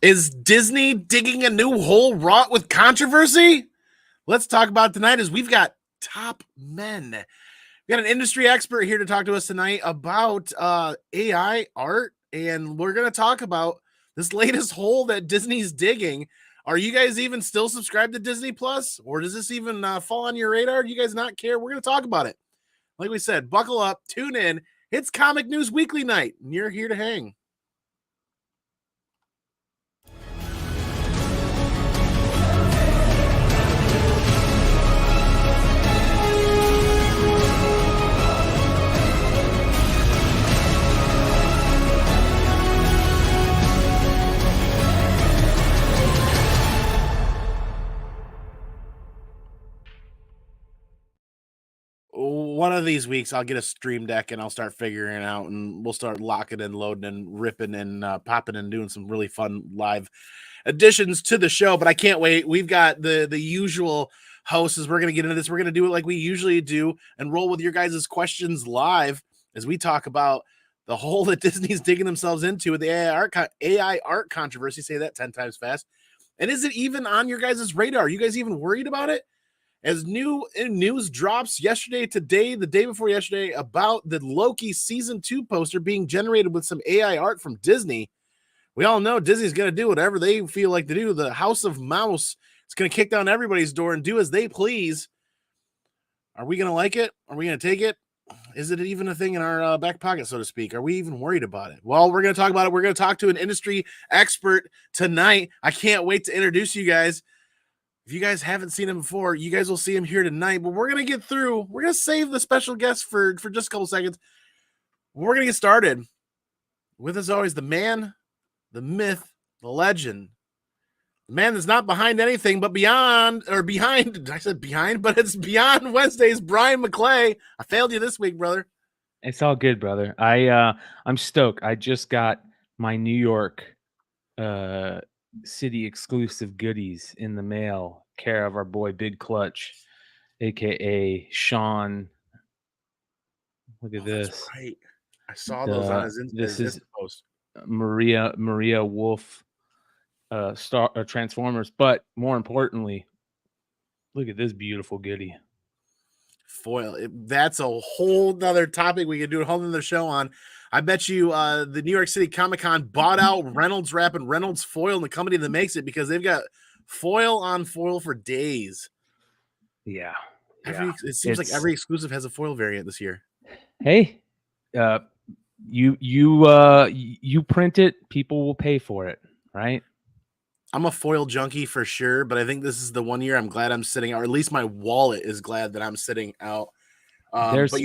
Is Disney digging a new hole wrought with controversy? Let's talk about it tonight as we've got top men. We got an industry expert here to talk to us tonight about AI art, and we're going to talk about this latest hole that Disney's digging. Are you guys even still subscribed to Disney Plus, or does this even fall on your radar? Do you guys not care? We're going to talk about it. Like we said, buckle up, tune in. It's Comic News Weekly night, and you're here to hang. One of these weeks I'll get a stream deck and I'll start figuring out, and we'll start locking and loading and ripping and popping and doing some really fun live additions to the show. But I can't wait. We've got the usual hosts as we're going to get into this. We're going to do it like we usually do and roll with your guys' questions live as we talk about the hole that Disney's digging themselves into with the AI art controversy. Say that 10 times fast. And is it even on your guys' radar? Are you guys even worried about it? As new news drops yesterday, today, the day before yesterday, about the Loki season 2 poster being generated with some AI art from Disney. We all know Disney's going to do whatever they feel like to do. The House of Mouse is going to kick down everybody's door and do as they please. Are we going to like it? Are we going to take it? Is it even a thing in our back pocket, so to speak? Are we even worried about it? Well, we're going to talk about it. We're going to talk to an industry expert tonight. I can't wait to introduce you guys. If you guys haven't seen him before, you guys will see him here tonight. But we're going to get through. We're going to save the special guest for just a couple seconds. We're going to get started with, as always, the man, the myth, the legend, the man that's not behind anything but behind. I said behind, but it's beyond Wednesdays. Bryan McClay. I failed you this week, brother. It's all good, brother. I'm stoked. I just got my New York city exclusive goodies in the mail, care of our boy Big Clutch, aka Sean. Look at this. That's right. I saw those on his This is post. Maria Wolf Transformers, but more importantly, look at this beautiful goodie. Foil. That's a whole nother topic we could do a whole nother show on. I bet you the New York City Comic-Con bought out Reynolds Wrap and Reynolds Foil and the company that makes it, because they've got foil on foil for days. Yeah. It seems like every exclusive has a foil variant this year. Hey, you print it, people will pay for it, right? I'm a foil junkie for sure, but I think this is the one year I'm glad I'm sitting out, or at least my wallet is glad that I'm sitting out. There's but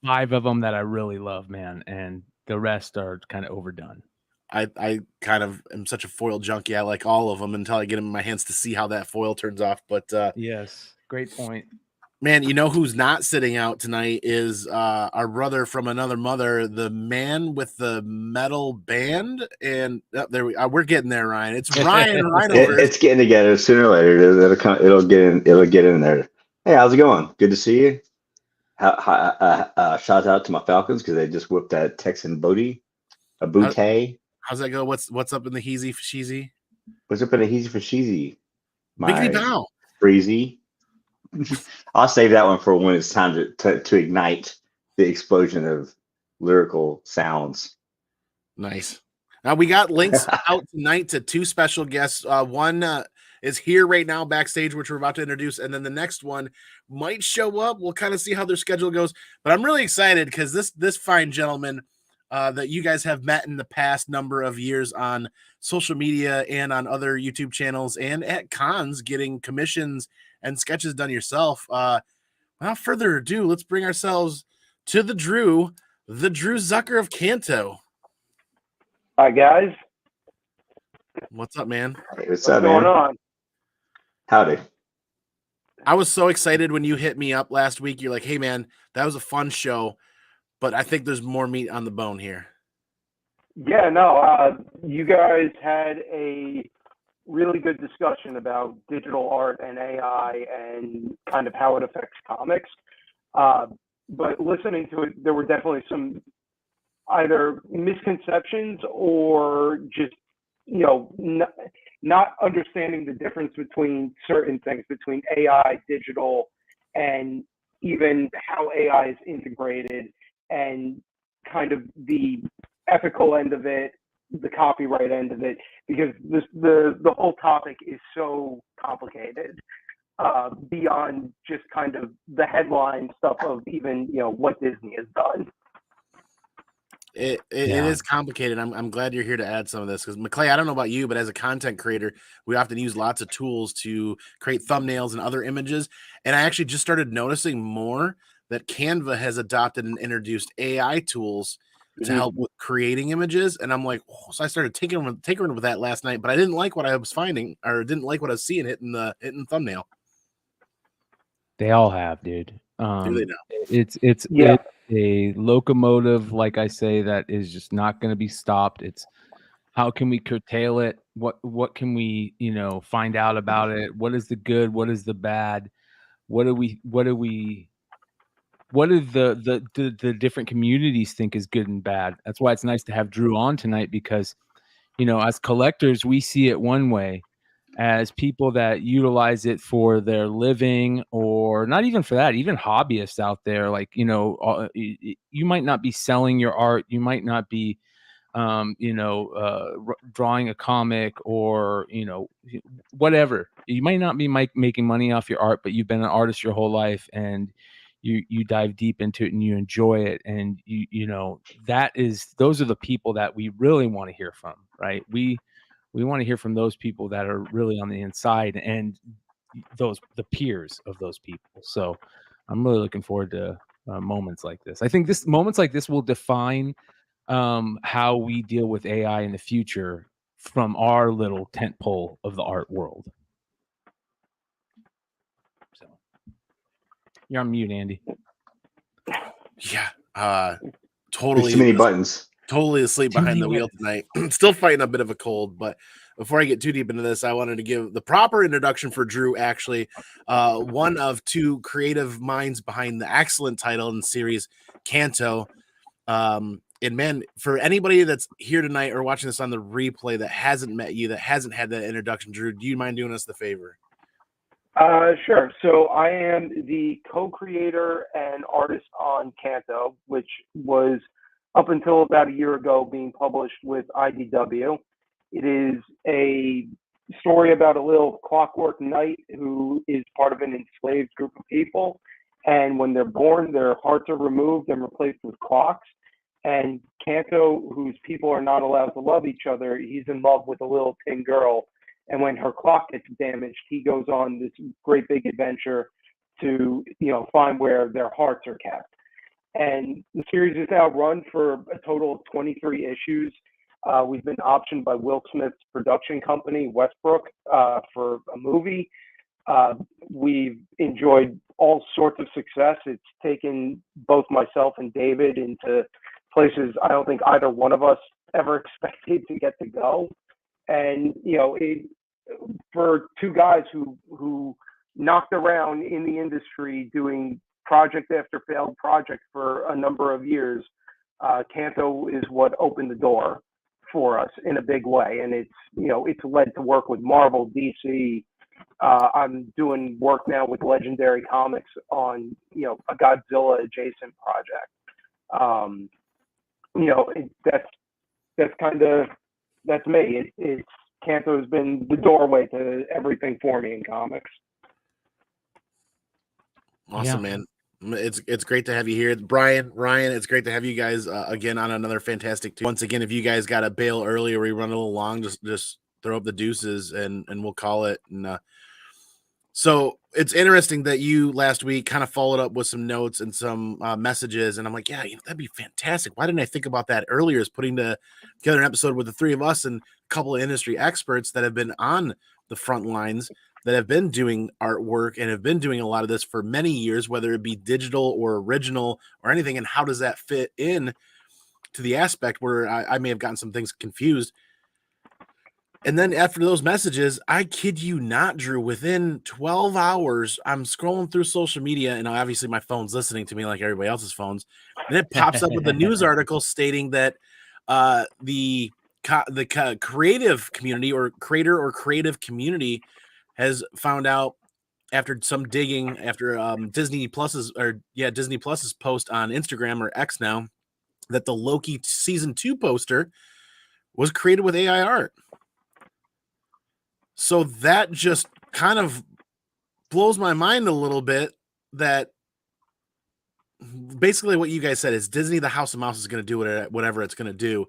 5 of them that I really love, man, and the rest are kind of overdone. I kind of am such a foil junkie. I like all of them until I get them in my hands to see how that foil turns off. But yes, great point. Man, you know who's not sitting out tonight is our brother from another mother, the man with the metal band. And there we're getting there, Ryan. It's Ryan. It's getting together sooner or later. It'll get in there. Hey, how's it going? Good to see you. Shout out to my Falcons because they just whipped that Texan booty, a bootay. How's that go? What's up in the heezy for sheezy? What's up in the heezy for sheezy? Biggity bow. Freezy. I'll save that one for when it's time to ignite the explosion of lyrical sounds. Nice. Now we got links out tonight to 2 special guests. One is here right now backstage, which we're about to introduce, and then the next one might show up. We'll kind of see how their schedule goes, but I'm really excited because this fine gentleman that you guys have met in the past number of years on social media and on other YouTube channels and at cons, getting commissions and sketches done yourself. Without further ado, let's bring ourselves to the Drew Zucker of Kanto. Hi, guys. What's up, man? Hey, what's up, going man? on? Howdy. I was so excited when you hit me up last week. You're like, hey, man, that was a fun show, but I think there's more meat on the bone here. Yeah, no, you guys had a really good discussion about digital art and AI and kind of how it affects comics. But listening to it, there were definitely some either misconceptions or just not understanding the difference between certain things, between AI, digital, and even how AI is integrated, and kind of the ethical end of it, the copyright end of it, because the whole topic is so complicated beyond just kind of the headline stuff of even what Disney has done. It is complicated. I'm glad you're here to add some of this, because McClay, I don't know about you, but as a content creator, we often use lots of tools to create thumbnails and other images. And I actually just started noticing more that Canva has adopted and introduced AI tools to help with creating images. And I'm like, oh, so I started tinkering with that last night, but I didn't like what I was finding, or didn't like what I was seeing hitting the thumbnail. They all have, dude. Do they now? It's a locomotive, like I say, that is just not going to be stopped. It's how can we curtail it? What can we find out about it? What is the good? What is the bad? What do the different communities think is good and bad? That's why it's nice to have Drew on tonight, because as collectors we see it one way. As people that utilize it for their living, or not even for that, even hobbyists out there, like you might not be selling your art, you might not be drawing a comic, or whatever, you might not be making money off your art, but you've been an artist your whole life, and you dive deep into it and you enjoy it, and those are the people that we really want to hear from, right? We want to hear from those people that are really on the inside, and the peers of those people. So I'm really looking forward to moments like this. I think moments like this will define how we deal with AI in the future from our little tent pole of the art world. So you're on mute, Andy. Yeah, totally. Too many buttons. Totally asleep behind the wheel tonight. Still fighting a bit of a cold, but before I get too deep into this, I wanted to give the proper introduction for Drew, actually, one of two creative minds behind the excellent title and series, Canto. And man, for anybody that's here tonight or watching this on the replay that hasn't met you, that hasn't had that introduction, Drew, do you mind doing us the favor? Sure. So I am the co-creator and artist on Canto, which was up until about a year ago being published with IDW. It is a story about a little clockwork knight who is part of an enslaved group of people. And when they're born, their hearts are removed and replaced with clocks. And Canto, whose people are not allowed to love each other, he's in love with a little tin girl. And when her clock gets damaged, he goes on this great big adventure to, find where their hearts are kept. And the series is now run for a total of 23 issues. We've been optioned by Will Smith's production company, Westbrook, for a movie. We've enjoyed all sorts of success. It's taken both myself and David into places I don't think either one of us ever expected to get to go. And, for two guys who knocked around in the industry doing project after failed project for a number of years, Canto is what opened the door for us in a big way. And it's led to work with Marvel, DC. I'm doing work now with Legendary Comics on, a Godzilla adjacent project. That's me. It's Canto has been the doorway to everything for me in comics. Awesome, man. It's great to have you here, Bryan, Ryan. It's great to have you guys again on another fantastic team. Once again, if you guys got to bail early or we run a little long, just throw up the deuces and we'll call it. And so it's interesting that you last week kind of followed up with some notes and some messages, and I'm like, yeah, that'd be fantastic. Why didn't I think about that earlier? Is putting together an episode with the three of us and a couple of industry experts that have been on the front lines, that have been doing artwork and have been doing a lot of this for many years, whether it be digital or original or anything. And how does that fit in to the aspect where I may have gotten some things confused? And then after those messages, I kid you not, Drew, within 12 hours, I'm scrolling through social media, and obviously my phone's listening to me like everybody else's phones. And it pops up with a news article stating that the creative community or creator or creative community has found out after some digging, after Disney Plus's post on Instagram or X now, that the Loki season 2 poster was created with AI art. So that just kind of blows my mind a little bit, that basically what you guys said is Disney, the House of Mouse, is going to do whatever it's going to do.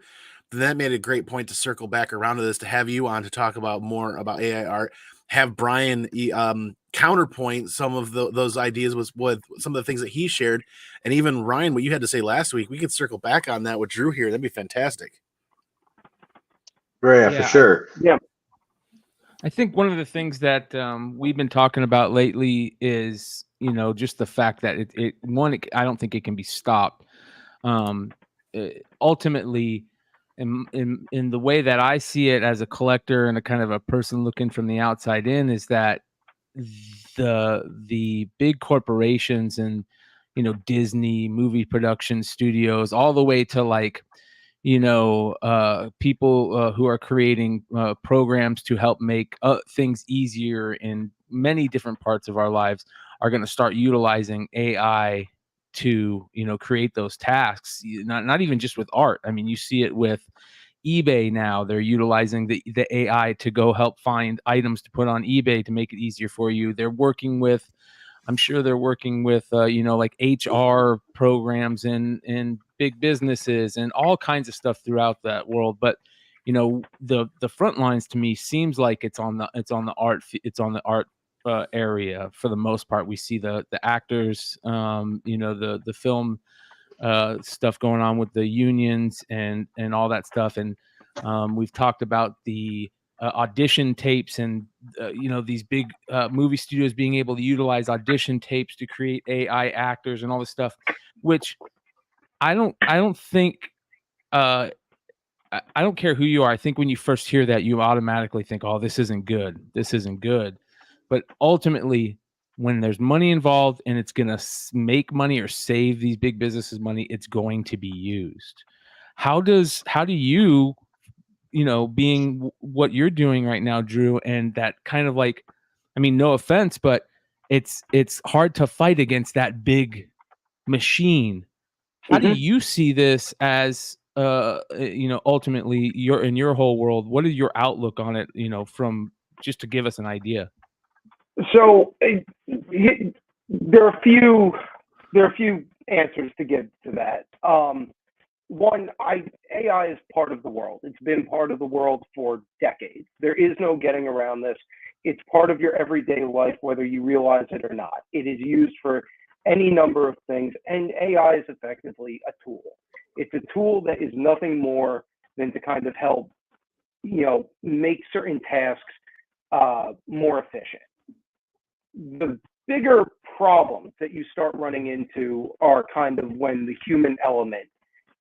Then that made a great point to circle back around to this, to have you on to talk about more about AI art, have Bryan counterpoint some of those ideas with some of the things that he shared, and even Ryan, what you had to say last week. We could circle back on that with Drew here. That'd be fantastic. Yeah, for sure. I think one of the things that we've been talking about lately is, just the fact that I don't think it can be stopped. Ultimately, in the way that I see it as a collector and a kind of a person looking from the outside in, is that the big corporations and Disney movie production studios, all the way to like people who are creating programs to help make things easier in many different parts of our lives, are going to start utilizing AI to create those tasks. Not even just with art. I mean, you see it with eBay now. They're utilizing the AI to go help find items to put on eBay to make it easier for you. I'm sure they're working with like HR programs in big businesses and all kinds of stuff throughout that world. But the front lines, to me, seems like it's on the art area for the most part. We see the actors, the film stuff going on with the unions and all that stuff. And we've talked about the audition tapes and these big movie studios being able to utilize audition tapes to create AI actors and all this stuff, which I don't think I don't care who you are. I think when you first hear that, you automatically think, oh, this isn't good. But ultimately, when there's money involved and it's going to make money or save these big businesses money, it's going to be used. How do you, being what you're doing right now, Drew, and that kind of like, I mean, no offense, but it's hard to fight against that big machine. How do you see this as, ultimately in your whole world? What is your outlook on it, from just to give us an idea? So there are a few answers to give to that. One, AI is part of the world. It's been part of the world for decades. There is no getting around this. It's part of your everyday life, whether you realize it or not. It is used for any number of things, and AI is effectively a tool. It's a tool that is nothing more than to kind of help, make certain tasks more efficient. The bigger problems that you start running into are kind of when the human element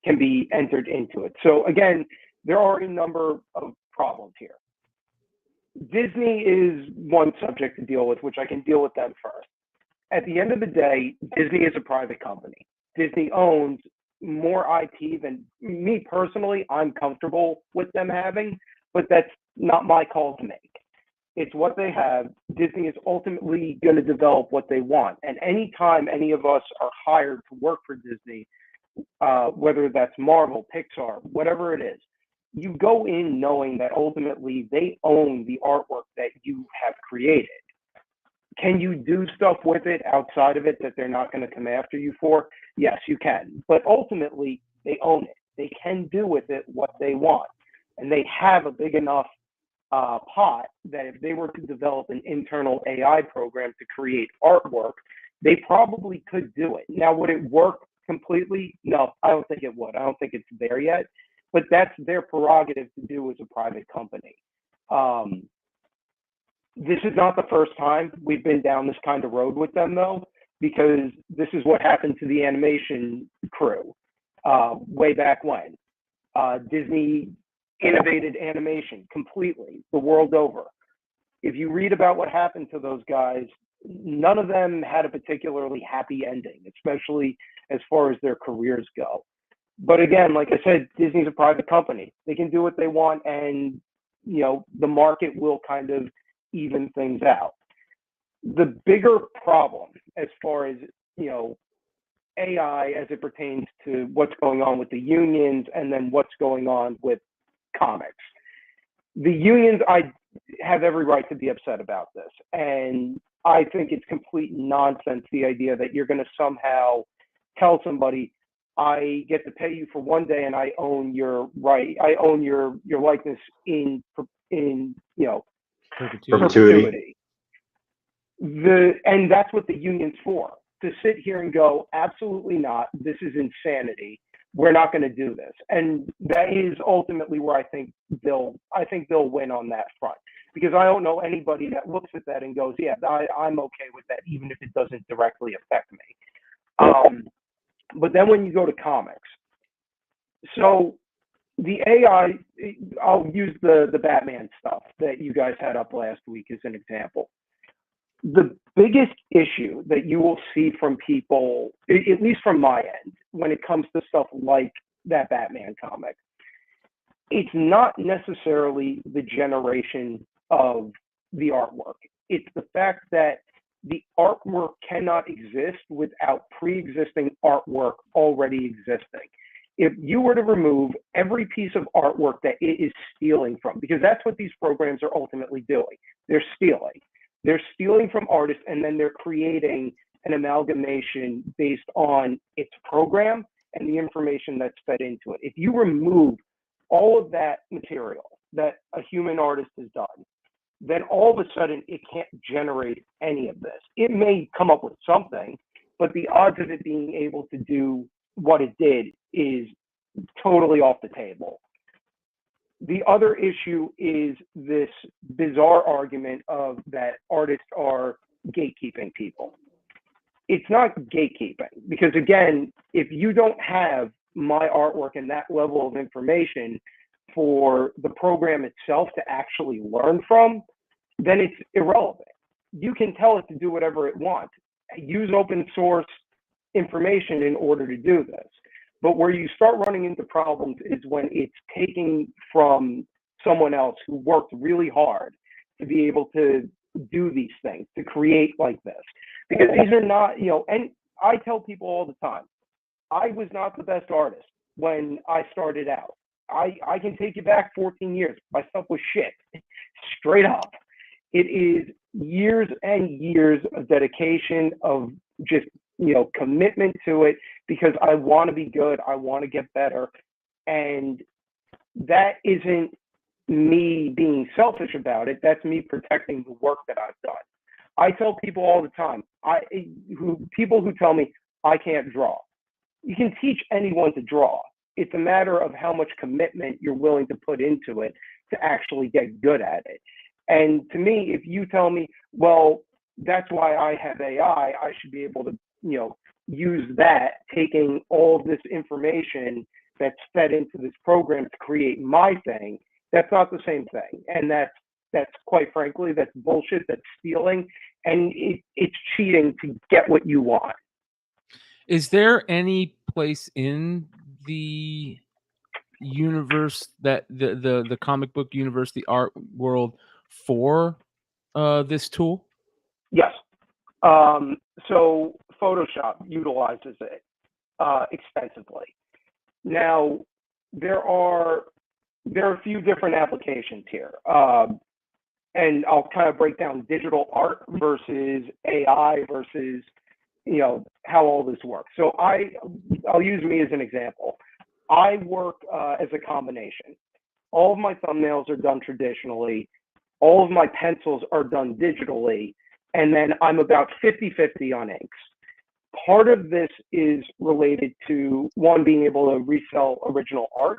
can be entered into it. So again, there are a number of problems here. Disney is one subject to deal with, which I can deal with them first. At the end of the day, Disney is a private company. Disney owns more IP than me personally, I'm comfortable with them having, but that's not my call to make. It's what they have. Disney is ultimately going to develop what they want. And anytime any of us are hired to work for Disney, whether that's Marvel, Pixar, whatever it is, you go in knowing that ultimately they own the artwork that you have created. Can you do stuff with it outside of it that they're not going to come after you for? Yes, you can. But ultimately, they own it. They can do with it what they want. And they have a big enough pot that if they were to develop an internal AI program to create artwork, they probably could do it. Now, would it work completely? No, I don't think it would. I don't think it's there yet, but that's their prerogative to do as a private company. This is not the first time we've been down this kind of road with them, though, because this is what happened to the animation crew way back when. Disney innovated animation completely the world over. If you read about what happened to those guys, none of them had a particularly happy ending, especially as far as their careers go. But again, like I said, Disney's a private company. They can do what they want, and the market will kind of even things out. The bigger problem, as far as AI as it pertains to what's going on with the unions and then what's going on with comics. The unions, I have every right to be upset about this. And I think it's complete nonsense, the idea that you're going to somehow tell somebody, I get to pay you for one day and I own your right, I own your likeness in perpetuity. And that's what the union's for. To sit here and go, absolutely not, this is insanity, we're not going to do this. And that is ultimately where I think they'll win on that front, because I don't know anybody that looks at that and goes, yeah, I'm okay with that, even if it doesn't directly affect me. But then when you go to comics, so the AI, I'll use the Batman stuff that you guys had up last week as an example. The biggest issue that you will see from people, at least from my end, when it comes to stuff like that Batman comic, it's not necessarily the generation of the artwork. It's the fact that the artwork cannot exist without pre-existing artwork already existing. If you were to remove every piece of artwork that it is stealing from, because that's what these programs are ultimately doing, they're stealing. They're stealing from artists, and then they're creating an amalgamation based on its program and the information that's fed into it. If you remove all of that material that a human artist has done, then all of a sudden it can't generate any of this. It may come up with something, but the odds of it being able to do what it did is totally off the table. The other issue is this bizarre argument of that artists are gatekeeping people. It's not gatekeeping, because again, if you don't have my artwork and that level of information for the program itself to actually learn from, then it's irrelevant. You can tell it to do whatever it wants. Use open source information in order to do this. But where you start running into problems is when it's taking from someone else who worked really hard to be able to do these things, to create like this. Because these are not, and I tell people all the time, I was not the best artist when I started out. I can take you back 14 years. My stuff was shit, straight up. It is years and years of dedication, of just commitment to it, because I want to be good, I want to get better. And that isn't me being selfish about it, that's me protecting the work that I've done. I tell people all the time, people who tell me I can't draw, you can teach anyone to draw. It's a matter of how much commitment you're willing to put into it to actually get good at it. And to me, if you tell me, well, that's why I have AI, I should be able to use that, taking all of this information that's fed into this program to create my thing, that's not the same thing. And that's quite frankly, that's bullshit, that's stealing, and it's cheating to get what you want. Is there any place in the universe, that the comic book universe, the art world, for this tool? Yes. So Photoshop utilizes it extensively. Now, there are a few different applications here, and I'll kind of break down digital art versus AI versus how all this works. So I'll use me as an example. I work as a combination. All of my thumbnails are done traditionally. All of my pencils are done digitally. And then I'm about 50-50 on inks. Part of this is related to, one, being able to resell original art,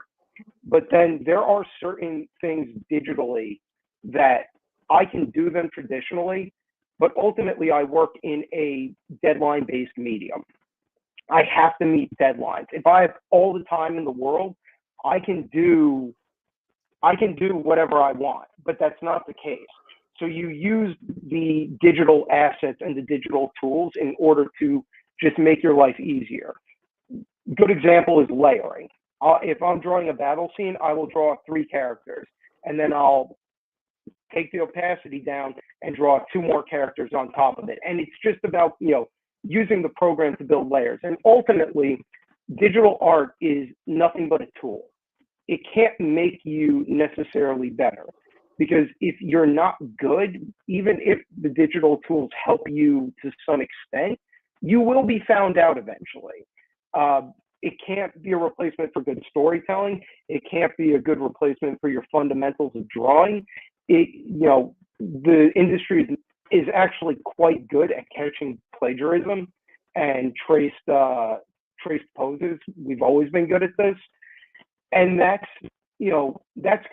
but then there are certain things digitally that I can do them traditionally, but ultimately I work in a deadline-based medium. I have to meet deadlines. If I have all the time in the world, I can do whatever I want, but that's not the case. So you use the digital assets and the digital tools in order to just make your life easier. Good example is layering. if I'm drawing a battle scene, I will draw 3 characters, and then I'll take the opacity down and draw 2 more characters on top of it. And it's just about, using the program to build layers. And ultimately, digital art is nothing but a tool. It can't make you necessarily better, because if you're not good, even if the digital tools help you to some extent, you will be found out eventually. It can't be a replacement for good storytelling. It can't be a good replacement for your fundamentals of drawing. The industry is actually quite good at catching plagiarism and traced poses. We've always been good at this. And that's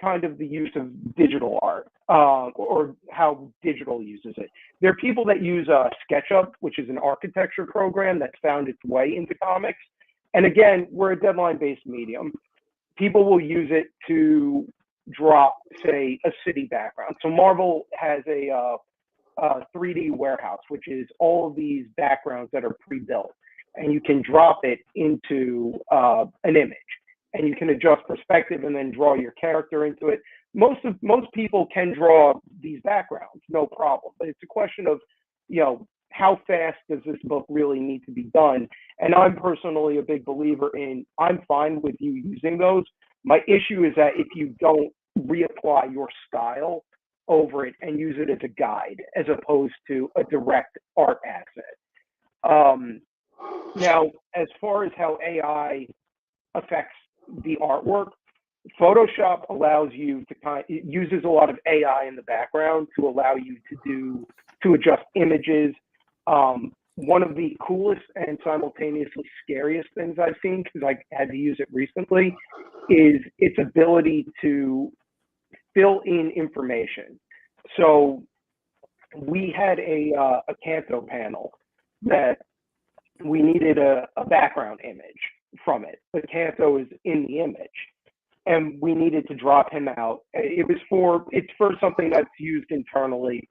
kind of the use of digital art, or how digital uses it. There are people that use SketchUp, which is an architecture program that's found its way into comics. And again, we're a deadline-based medium. People will use it to drop, say, a city background. So Marvel has a 3D warehouse, which is all of these backgrounds that are pre-built, and you can drop it into an image, and you can adjust perspective and then draw your character into it. Most people can draw these backgrounds, no problem. But it's a question of, how fast does this book really need to be done? And I'm personally a big believer in, I'm fine with you using those. My issue is that if you don't reapply your style over it and use it as a guide, as opposed to a direct art asset. Now, as far as how AI affects the artwork, Photoshop allows you to it uses a lot of AI in the background to allow you to adjust images. One of the coolest and simultaneously scariest things I've seen, because I had to use it recently, is its ability to fill in information. So we had a Canto panel that we needed a background image from it. The Canto is in the image, and we needed to drop him out. It's for something that's used internally.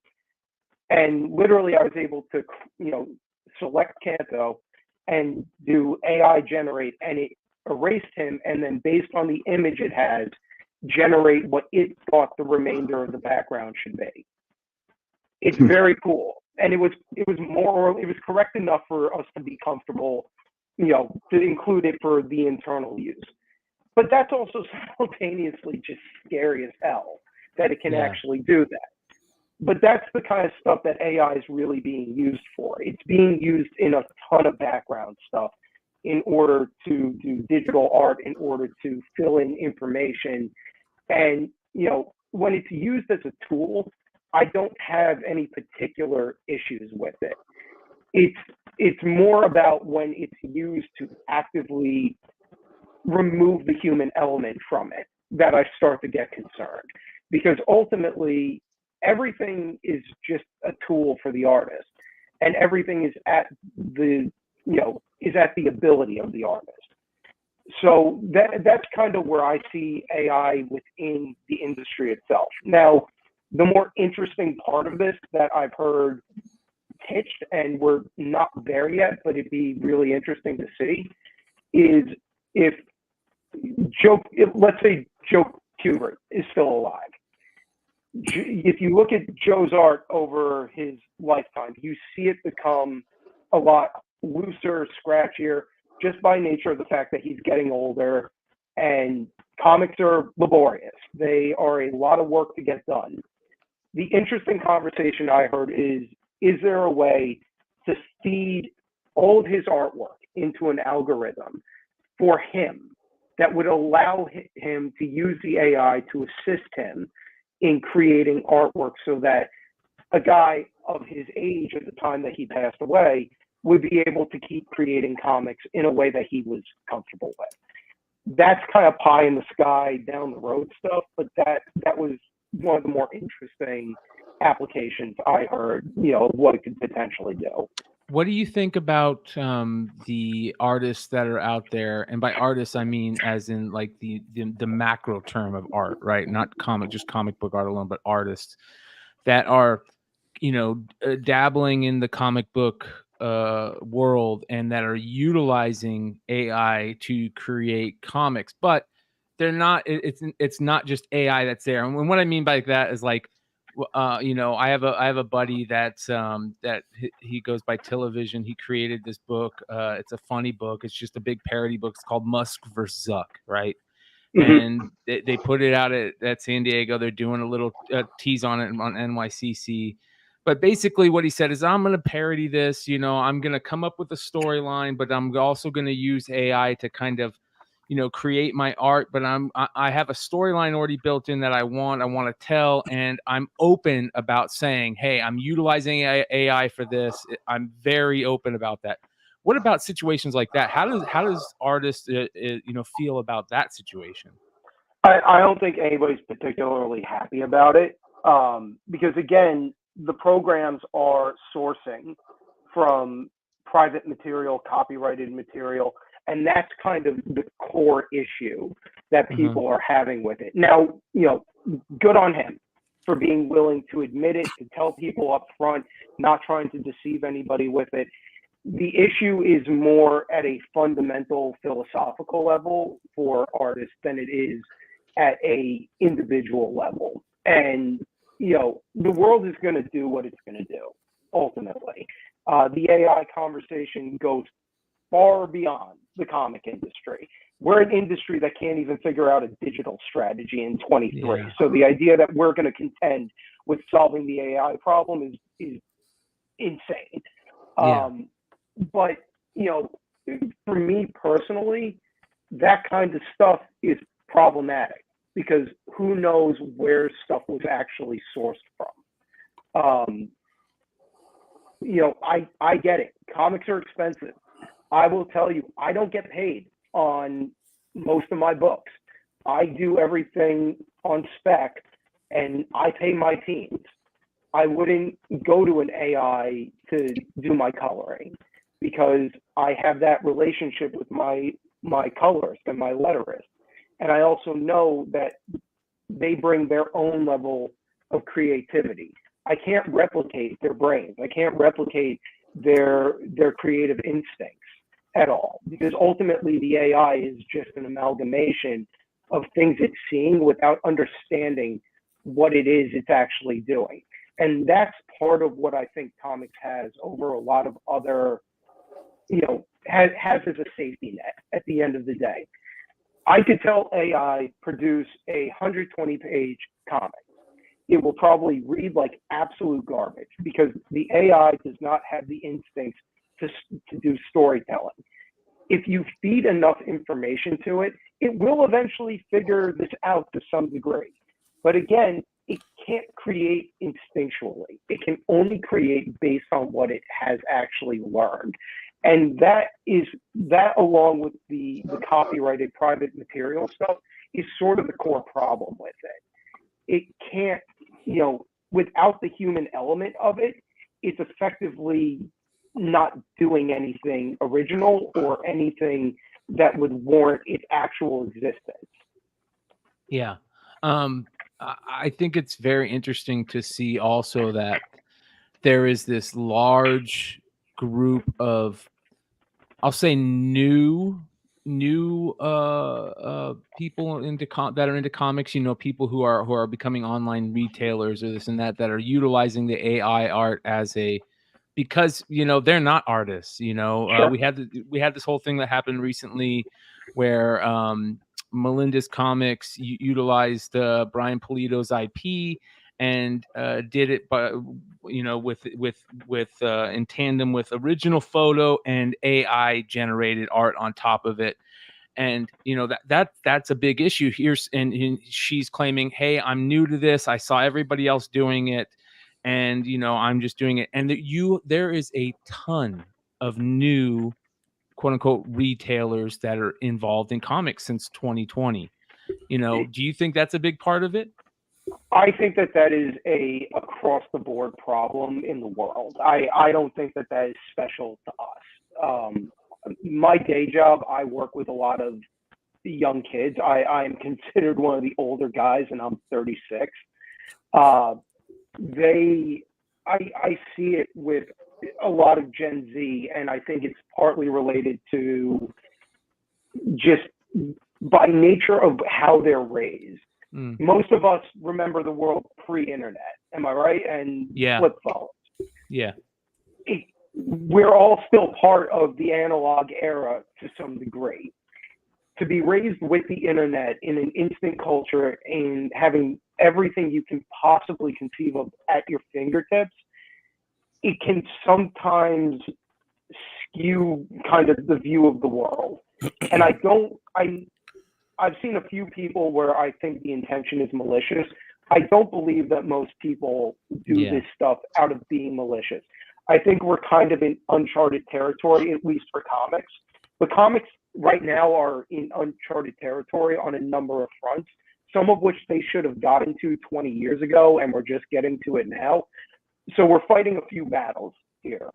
And literally I was able to, select Canto and do AI generate, and it erased him, and then based on the image it has, generate what it thought the remainder of the background should be. It's very cool. And it was correct enough for us to be comfortable, to include it for the internal use. But that's also simultaneously just scary as hell that it can actually do that. But that's the kind of stuff that AI is really being used for. It's being used in a ton of background stuff in order to do digital art, in order to fill in information. And, when it's used as a tool, I don't have any particular issues with it. It's more about when it's used to actively remove the human element from it that I start to get concerned. Because ultimately, everything is just a tool for the artist, and everything is at the ability of the artist. So that's kind of where I see AI within the industry itself. Now, the more interesting part of this that I've heard pitched, and we're not there yet, but it'd be really interesting to see, is let's say Joe Kubert is still alive. If you look at Joe's art over his lifetime, you see it become a lot looser, scratchier, just by nature of the fact that he's getting older, and comics are laborious. They are a lot of work to get done. The interesting conversation I heard is there a way to feed all of his artwork into an algorithm for him that would allow him to use the AI to assist him in creating artwork, so that a guy of his age at the time that he passed away would be able to keep creating comics in a way that he was comfortable with. That's kind of pie in the sky down the road stuff, but that was one of the more interesting applications I heard, of what it could potentially do. What do you think about the artists that are out there? And by artists, I mean as in like the macro term of art, right? Not just comic book art alone, but artists that are, dabbling in the comic book world and that are utilizing AI to create comics, but they're not. It's not just AI that's there. And what I mean by that is like, I have a buddy that's that he goes by Television. He created this book. It's a funny book. It's just a big parody book. It's called Musk vs. Zuck, right? And they put it out at San Diego. They're doing a little tease on it on NYCC. But basically what he said is, I'm going to parody this. I'm going to come up with a storyline, but I'm also going to use AI to kind of, create my art. But I have a storyline already built in that I want to tell. And I'm open about saying, hey, I'm utilizing AI for this. I'm very open about that. What about situations like that? How does artists feel about that situation? I don't think anybody's particularly happy about it, because again, the programs are sourcing from private material, copyrighted material, and that's kind of the core issue that people are having with it. Now, good on him for being willing to admit it, to tell people up front, not trying to deceive anybody with it. The issue is more at a fundamental philosophical level for artists than it is at a individual level. And, the world is going to do what it's going to do, ultimately. The AI conversation goes far beyond the comic industry. We're an industry that can't even figure out a digital strategy in 23. Yeah. So the idea that we're going to contend with solving the AI problem is insane. Yeah. But, for me personally, that kind of stuff is problematic because who knows where stuff was actually sourced from. I get it. Comics are expensive. I will tell you, I don't get paid on most of my books. I do everything on spec and I pay my teams. I wouldn't go to an AI to do my coloring because I have that relationship with my colorist and my letterist. And I also know that they bring their own level of creativity. I can't replicate their brains. I can't replicate their creative instincts at all, because ultimately the AI is just an amalgamation of things it's seeing without understanding what it is it's actually doing. And that's part of what I think comics has over a lot of other, has as a safety net at the end of the day. I could tell AI produce a 120-page comic. It will probably read like absolute garbage because the AI does not have the instincts to do storytelling. If you feed enough information to it, it will eventually figure this out to some degree. But again, it can't create instinctually. It can only create based on what it has actually learned. And that along with the copyrighted private material stuff is sort of the core problem with it. It can't, without the human element of it, it's effectively not doing anything original or anything that would warrant its actual existence. Yeah. I think it's very interesting to see also that there is this large group of, I'll say, new people that are into comics. People who are becoming online retailers or this and that are utilizing the AI art as because they're not artists. Sure. We had this whole thing that happened recently where Melinda's Comics utilized Brian Pulido's IP and did it with in tandem with original photo and AI generated art on top of it. And that's a big issue here. And she's claiming, hey, I'm new to this. I saw everybody else doing it, and I'm just doing it. And there is a ton of new quote unquote retailers that are involved in comics since 2020. Do you think that's a big part of it? I think that is a across the board problem in the world. I don't think that is special to us. My day job, I work with a lot of young kids. I am considered one of the older guys, and I'm 36. I see it with a lot of Gen Z, and I think it's partly related to just by nature of how they're raised. Most of us remember the world pre-internet. Am I right? And Yeah. flip phones. Yeah. We're all still part of the analog era to some degree. To be raised with the internet in an instant culture and having everything you can possibly conceive of at your fingertips, it can sometimes skew kind of the view of the world. And I've seen a few people where I think the intention is malicious. I don't believe that most people do this stuff out of being malicious. I think we're kind of in uncharted territory, at least for comics. The comics right now are in uncharted territory on a number of fronts, some of which they should have gotten to 20 years ago, and we're just getting to it now. So we're fighting a few battles here.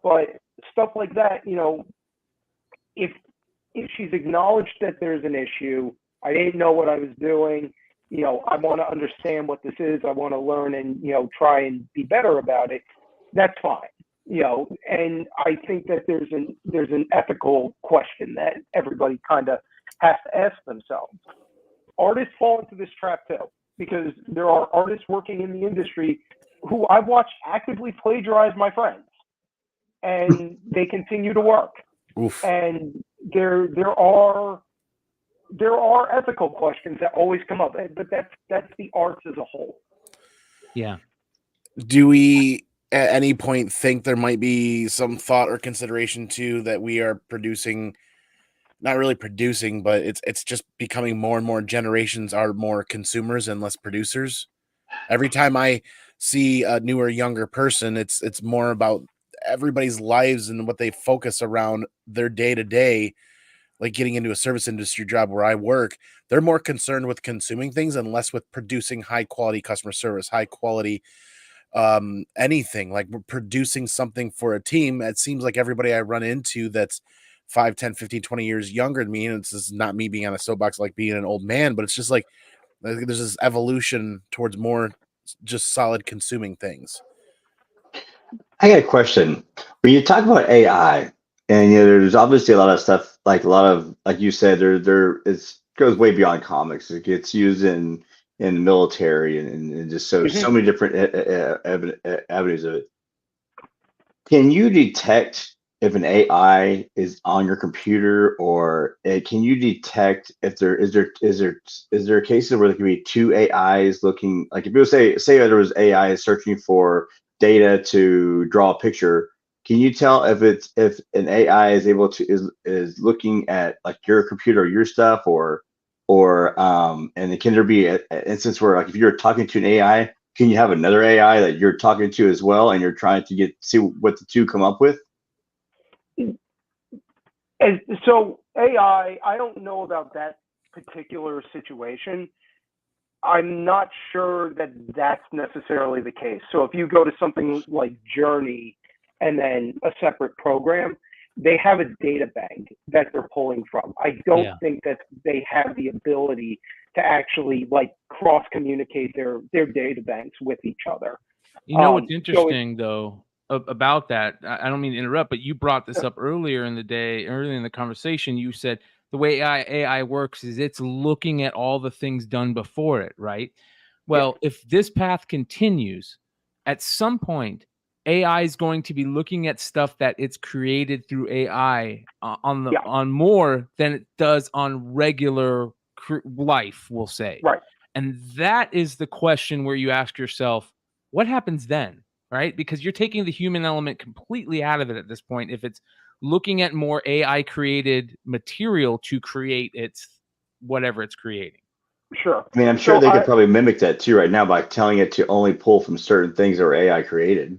But stuff like that, you know, if she's acknowledged that there's an issue, I didn't know what I was doing, you know, I want to understand what this is, I want to learn and, you know, try and be better about it, that's fine. You know, and I think that there's an ethical question that everybody kind of has to ask themselves. Artists fall into this trap too, because there are artists working in the industry who I've watched actively plagiarize my friends, and they continue to work. Oof. And there are ethical questions that always come up, but that's the arts as a whole. Yeah. Do we at any point think there might be some thought or consideration too that we are producing, not really producing, but it's just becoming more and more generations are more consumers and less producers? Every time I see a newer, younger person, it's more about everybody's lives and what they focus around their day to day. Like getting into a service industry job where I work, they're more concerned with consuming things and less with producing high quality customer service, high quality anything. Like we're producing something for a team. It seems like everybody I run into that's 5, 10, 15, 20 years younger than me, and it's just not me being on a soapbox like being an old man, but it's just like there's this evolution towards more just solid consuming things. I got a question. When you talk about AI, and you know, there's obviously a lot of stuff, like you said, there it goes way beyond comics. It gets used in the military and just so many different avenues of it. Can you detect if an AI is on your computer, or can you detect if there is cases where there could be two AIs looking, like if you say there was AI searching for data to draw a picture, can you tell if an AI is able to is looking at like your computer or your stuff, or and can there be an instance where, like, if you're talking to an AI, can you have another AI that you're talking to as well, and you're trying to see what the two come up with? And so AI, I don't know about that particular situation. I'm not sure that that's necessarily the case. So if you go to something like Journey and then a separate program, they have a data bank that they're pulling from. I don't think that they have the ability to actually like cross communicate their data banks with each other. You know what's interesting though about that? I don't mean to interrupt, but you brought this up earlier in the conversation. You said the way AI works is it's looking at all the things done before it, right? Well, if this path continues, at some point, AI is going to be looking at stuff that it's created through AI on more than it does on regular life, we'll say. Right. And that is the question where you ask yourself, what happens then, right? Because you're taking the human element completely out of it at this point. If it's looking at more AI created material to create its whatever it's creating. Sure. I mean, I'm sure they could probably mimic that too right now by telling it to only pull from certain things that were AI created.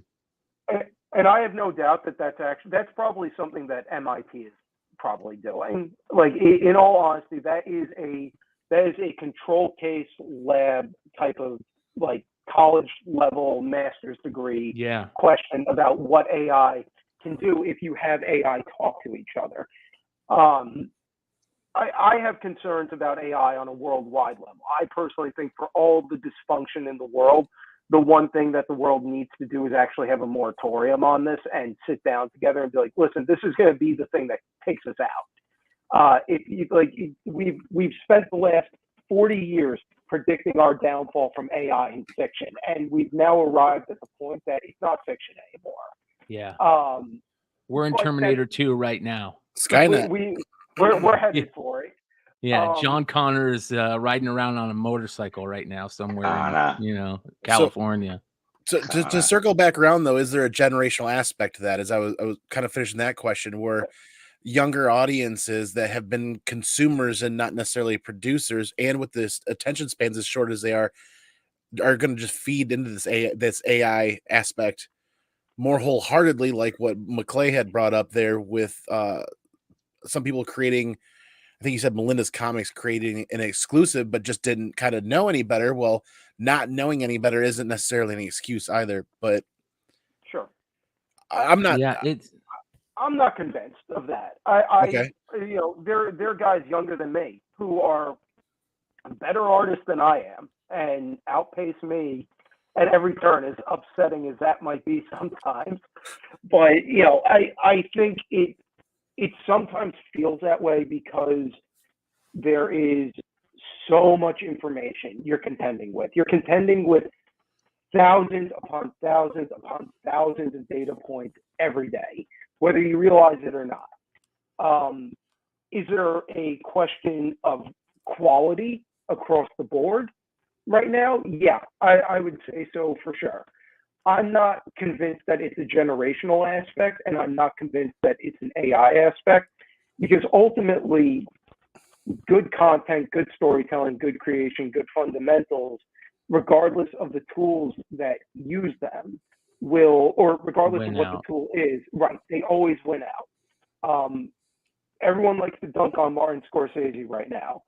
And I have no doubt that that's probably something that MIT is probably doing. Like, in all honesty, that is a control case lab type of like college level master's degree question about what AI can do if you have AI talk to each other. I have concerns about AI on a worldwide level. I personally think for all the dysfunction in the world, the one thing that the world needs to do is actually have a moratorium on this and sit down together and be like, listen, this is going to be the thing that takes us out. We've spent the last 40 years predicting our downfall from AI in fiction, and we've now arrived at the point that it's not fiction anymore. Yeah. Um, We're in but Terminator 2 right now. Skynet. We're headed for it. Yeah, John Connor is riding around on a motorcycle right now somewhere in, California. So to circle back around though, is there a generational aspect to that? As I was kind of finishing that question, where younger audiences that have been consumers and not necessarily producers, and with this attention spans as short as they are going to just feed into this AI aspect more wholeheartedly, like what McClay had brought up there with some people creating. I think you said Melinda's Comics creating an exclusive, but just didn't kind of know any better. Well, not knowing any better isn't necessarily an excuse either. But sure, I'm not. Yeah, I'm not convinced of that. Okay. There are guys younger than me who are better artists than I am and outpace me at every turn, as upsetting as that might be sometimes. But I think it sometimes feels that way because there is so much information you're contending with. You're contending with thousands upon thousands upon thousands of data points every day, whether you realize it or not. Is there a question of quality across the board right now? Yeah, I would say so for sure. I'm not convinced that it's a generational aspect, and I'm not convinced that it's an AI aspect, because ultimately, good content, good storytelling, good creation, good fundamentals, regardless of the tools that use them, regardless of what the tool is, right, they always win out. Everyone likes to dunk on Martin Scorsese right now.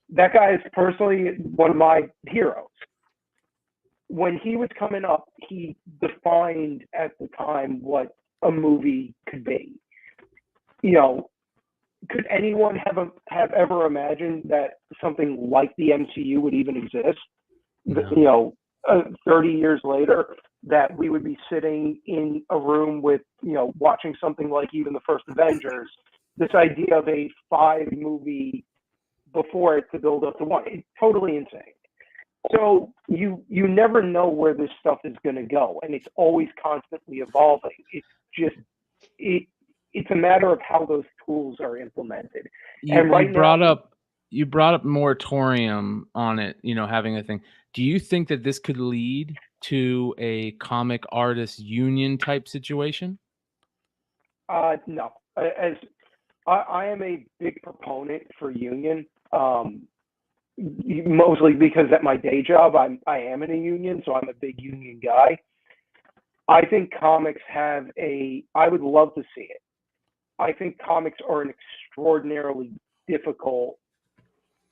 That guy is personally one of my heroes. When he was coming up, he defined at the time what a movie could be. Could anyone have ever imagined that something like the MCU would even exist? No. 30 years later, that we would be sitting in a room with, watching something like even the first Avengers, this idea of a 5-movie before it to build up to one. It's totally insane. So you never know where this stuff is going to go, and it's always constantly evolving. It's just it's a matter of how those tools are implemented. You brought up moratorium on it, having a thing. Do you think that this could lead to a comic artist union type situation? No. As I am a big proponent for union. Mostly because at my day job, I am in a union, so I'm a big union guy. I think comics I would love to see it. I think comics are an extraordinarily difficult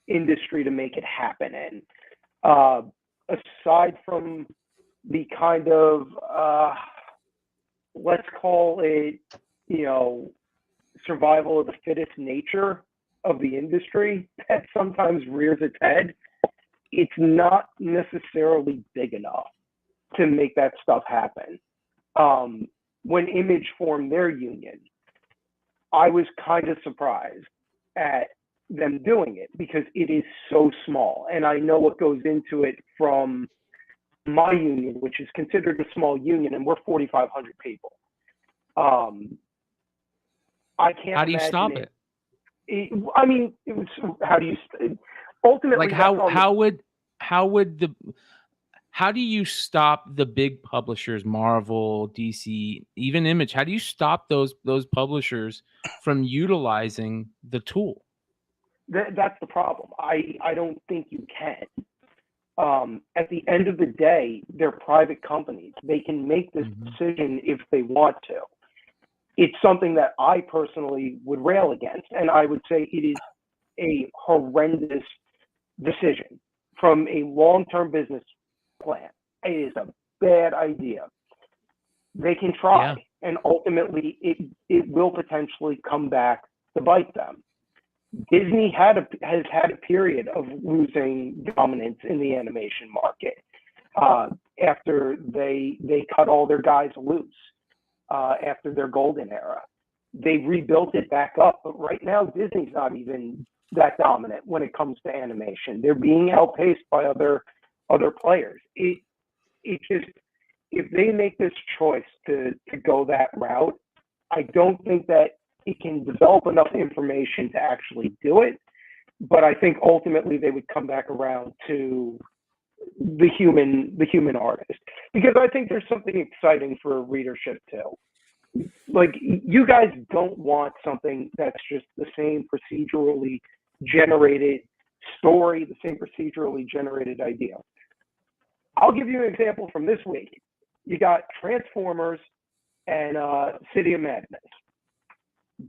industry to make it happen in. Aside from the kind of, let's call it, survival of the fittest nature of the industry that sometimes rears its head, it's not necessarily big enough to make that stuff happen. When Image formed their union, I was kind of surprised at them doing it because it is so small, and I know what goes into it from my union, which is considered a small union, and we're 4,500 people. I can't. How do you stop it? I mean, how do you ultimately? Like how do you stop the big publishers, Marvel, DC, even Image? How do you stop those publishers from utilizing the tool? That's the problem. I don't think you can. At the end of the day, they're private companies. They can make this decision if they want to. It's something that I personally would rail against, and I would say it is a horrendous decision from a long-term business plan. It is a bad idea. They can try, and ultimately it will potentially come back to bite them. Disney has had a period of losing dominance in the animation market. after they cut all their guys loose after their golden era. They rebuilt it back up, but right now Disney's not even that dominant when it comes to animation. They're being outpaced by other players. It just, if they make this choice to go that route, I don't think that it can develop enough information to actually do it. But I think ultimately they would come back around to the human artist, because I think there's something exciting for readership too. Like, you guys don't want something that's just the same procedurally generated story, the same procedurally generated idea. I'll give you an example from this week. You got Transformers and City of Madness.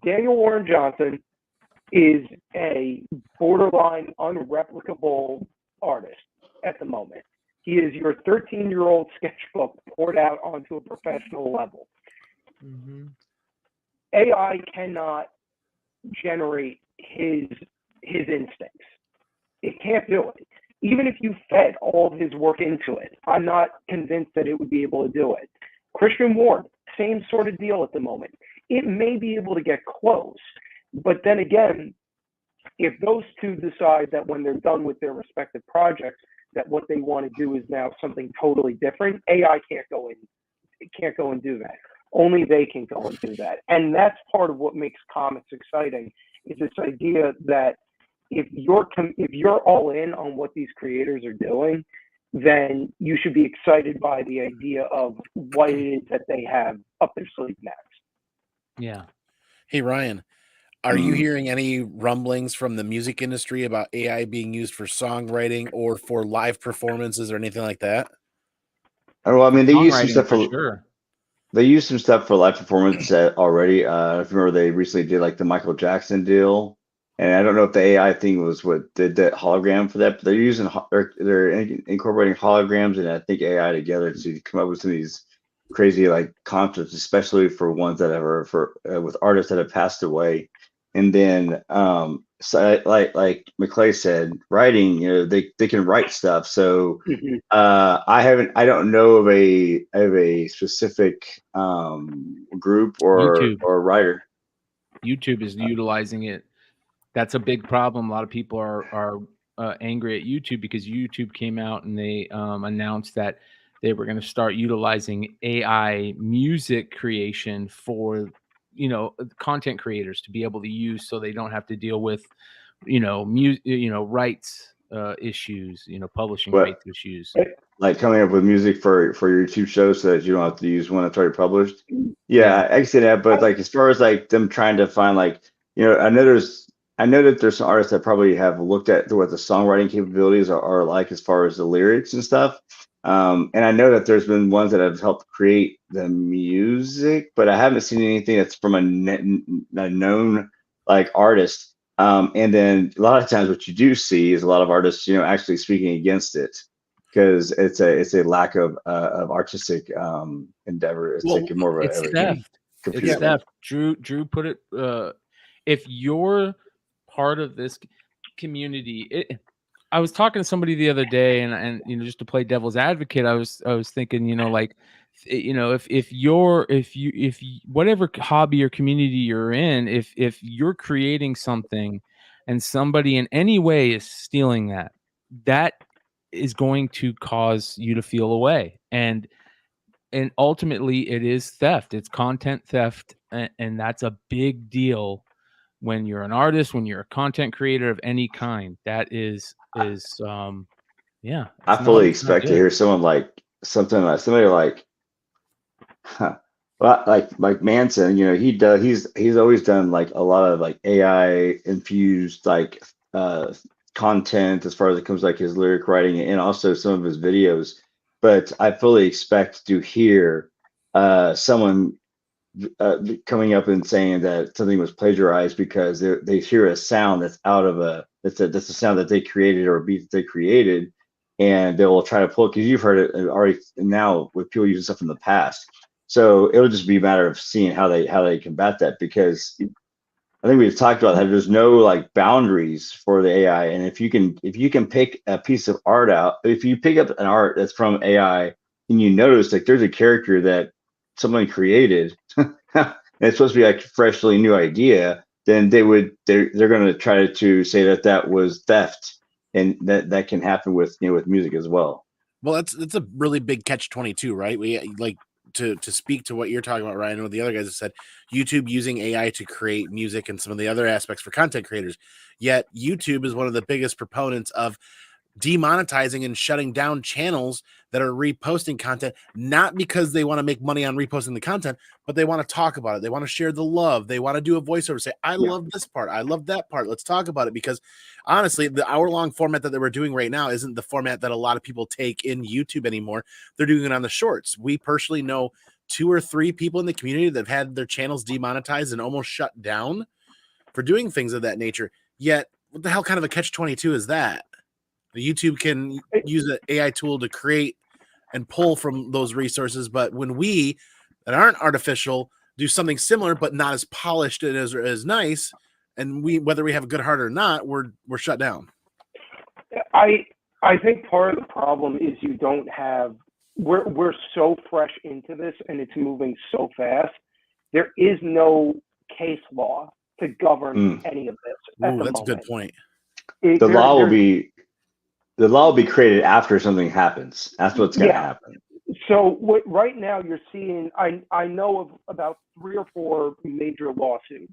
Daniel Warren Johnson is a borderline unreplicable artist at the moment. He is your 13-year-old sketchbook poured out onto a professional level. Mm-hmm. AI cannot generate his instincts. It can't do it. Even if you fed all of his work into it, I'm not convinced that it would be able to do it. Christian Ward, same sort of deal at the moment. It may be able to get close, but then again, if those two decide that when they're done with their respective projects, that what they want to do is now something totally different, AI can't go and do that. Only they can go and do that. And that's part of what makes comics exciting, is this idea that if you're all in on what these creators are doing, then you should be excited by the idea of what it is that they have up their sleeve next. Yeah. Hey, Ryan, are you hearing any rumblings from the music industry about AI being used for songwriting or for live performances or anything like that? Well, I mean, they use some Songwriting stuff for for sure. they use some stuff for live performance already. If you remember, they recently did like the Michael Jackson deal, and I don't know if the AI thing was what did that hologram for that, but they're incorporating holograms and I think AI together to come up with some of these crazy like concerts, especially for ones that are with artists that have passed away. And then so like McClay said, writing, they can write stuff. So I don't know of a specific group or writer. YouTube is utilizing it. That's a big problem. A lot of people are angry at YouTube because YouTube came out and they announced that they were going to start utilizing AI music creation for content creators to be able to use, so they don't have to deal with rights issues, publishing rights issues. Like coming up with music for your YouTube show so that you don't have to use one that's already published. Yeah, I see that. But like as far as like them trying to find like, I know that there's some artists that probably have looked at what the songwriting capabilities are like as far as the lyrics and stuff. And I know that there's been ones that have helped create the music, but I haven't seen anything that's from a known like artist. And then a lot of times what you do see is a lot of artists, actually speaking against it because it's a lack of artistic endeavor. It's like more of it's theft. It's theft. Drew put it. If you're part of this community, I was talking to somebody the other day, and just to play devil's advocate, I was thinking, if you whatever hobby or community you're in, if you're creating something and somebody in any way is stealing that is going to cause you to feel away, and ultimately it is theft. It's content theft, and that's a big deal. When you're an artist, when you're a content creator of any kind, that is yeah. I fully expect to hear someone like somebody like, like Manson. He's always done like a lot of like AI infused like content as far as it comes like his lyric writing and also some of his videos. But I fully expect to hear someone coming up and saying that something was plagiarized because they hear a sound that's that's a sound that they created or a beat that they created, and they will try to pull it because you've heard it already now with people using stuff from the past. So it'll just be a matter of seeing how they combat that, because I think we've talked about that there's no like boundaries for the AI, and if you can pick a piece of art out, if you pick up an art that's from AI and you notice like there's a character that someone created, and it's supposed to be like a freshly new idea, then they're going to try to say that was theft, and that can happen with with music as well. Well, that's a really big catch-22, right? We like to speak to what you're talking about, Ryan, and what the other guys have said. YouTube using AI to create music and some of the other aspects for content creators. Yet YouTube is one of the biggest proponents of demonetizing and shutting down channels that are reposting content, not because they want to make money on reposting the content, but they want to talk about it. They want to share the love. They want to do a voiceover, say, I love this part. I love that part. Let's talk about it. Because honestly, the hour-long format that we're doing right now isn't the format that a lot of people take in YouTube anymore. They're doing it on the shorts. We personally know 2 or 3 people in the community that have had their channels demonetized and almost shut down for doing things of that nature. Yet, what the hell kind of a catch-22 is that? YouTube can use an AI tool to create and pull from those resources, but when we that aren't artificial do something similar but not as polished and as nice, and whether we have a good heart or not, we're shut down. I think part of the problem is you don't have we're so fresh into this and it's moving so fast. There is no case law to govern any of this. That's a good point. The law will be created after something happens. That's what's going to happen. So right now you're seeing, I know of about 3 or 4 major lawsuits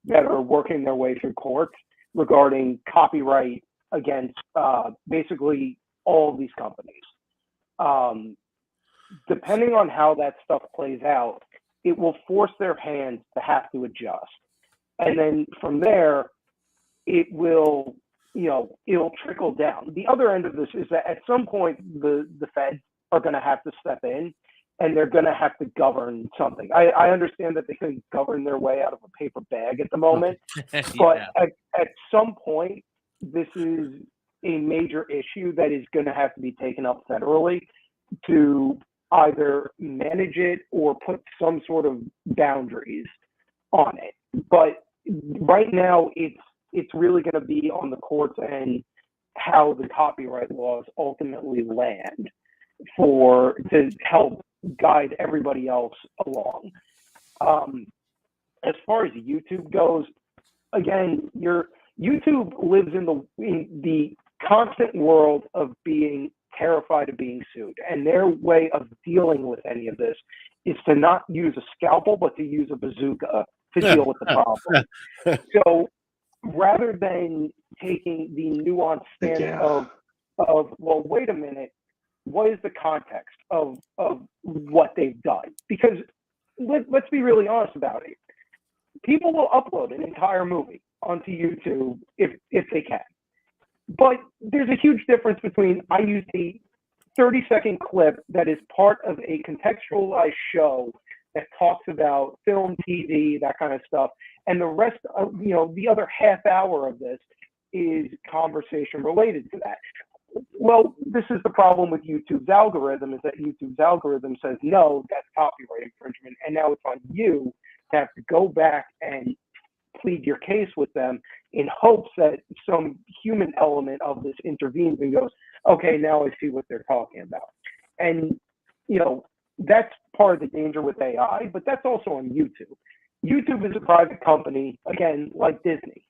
that are working their way through courts regarding copyright against basically all of these companies. Depending on how that stuff plays out, it will force their hands to have to adjust. And then from there, it will, it'll trickle down. The other end of this is that at some point, the feds are going to have to step in and they're going to have to govern something. I understand that they can govern their way out of a paper bag at the moment, but at some point, this is a major issue that is going to have to be taken up federally to either manage it or put some sort of boundaries on it. But right now, it's really going to be on the courts and how the copyright laws ultimately land to help guide everybody else along. As far as YouTube goes, again, YouTube lives in the constant world of being terrified of being sued, and their way of dealing with any of this is to not use a scalpel, but to use a bazooka to deal with the problem. So rather than taking the nuanced stance of, well, wait a minute, what is the context of what they've done? Because let's be really honest about it. People will upload an entire movie onto YouTube if they can. But there's a huge difference between I used a 30-second clip that is part of a contextualized show that talks about film, TV, that kind of stuff, and the rest of, the other half hour of this is conversation related to that. Well, this is the problem with YouTube's algorithm, is that YouTube's algorithm says, no, that's copyright infringement, and now it's on you to have to go back and plead your case with them in hopes that some human element of this intervenes and goes, okay, now I see what they're talking about. And, that's part of the danger with AI, but that's also on YouTube. YouTube is a private company, again, like Disney.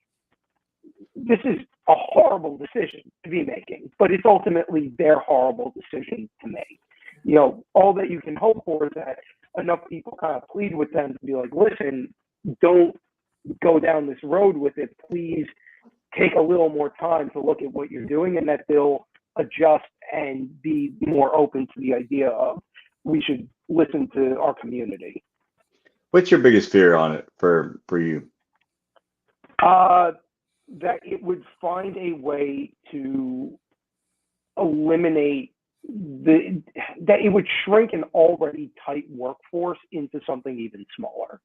This is a horrible decision to be making, but it's ultimately their horrible decision to make. All that you can hope for is that enough people kind of plead with them to be like, listen, don't go down this road with it. Please take a little more time to look at what you're doing, and that they'll adjust and be more open to the idea of we should listen to our community. What's your biggest fear on it for you? That it would find a way to eliminate that it would shrink an already tight workforce into something even smaller.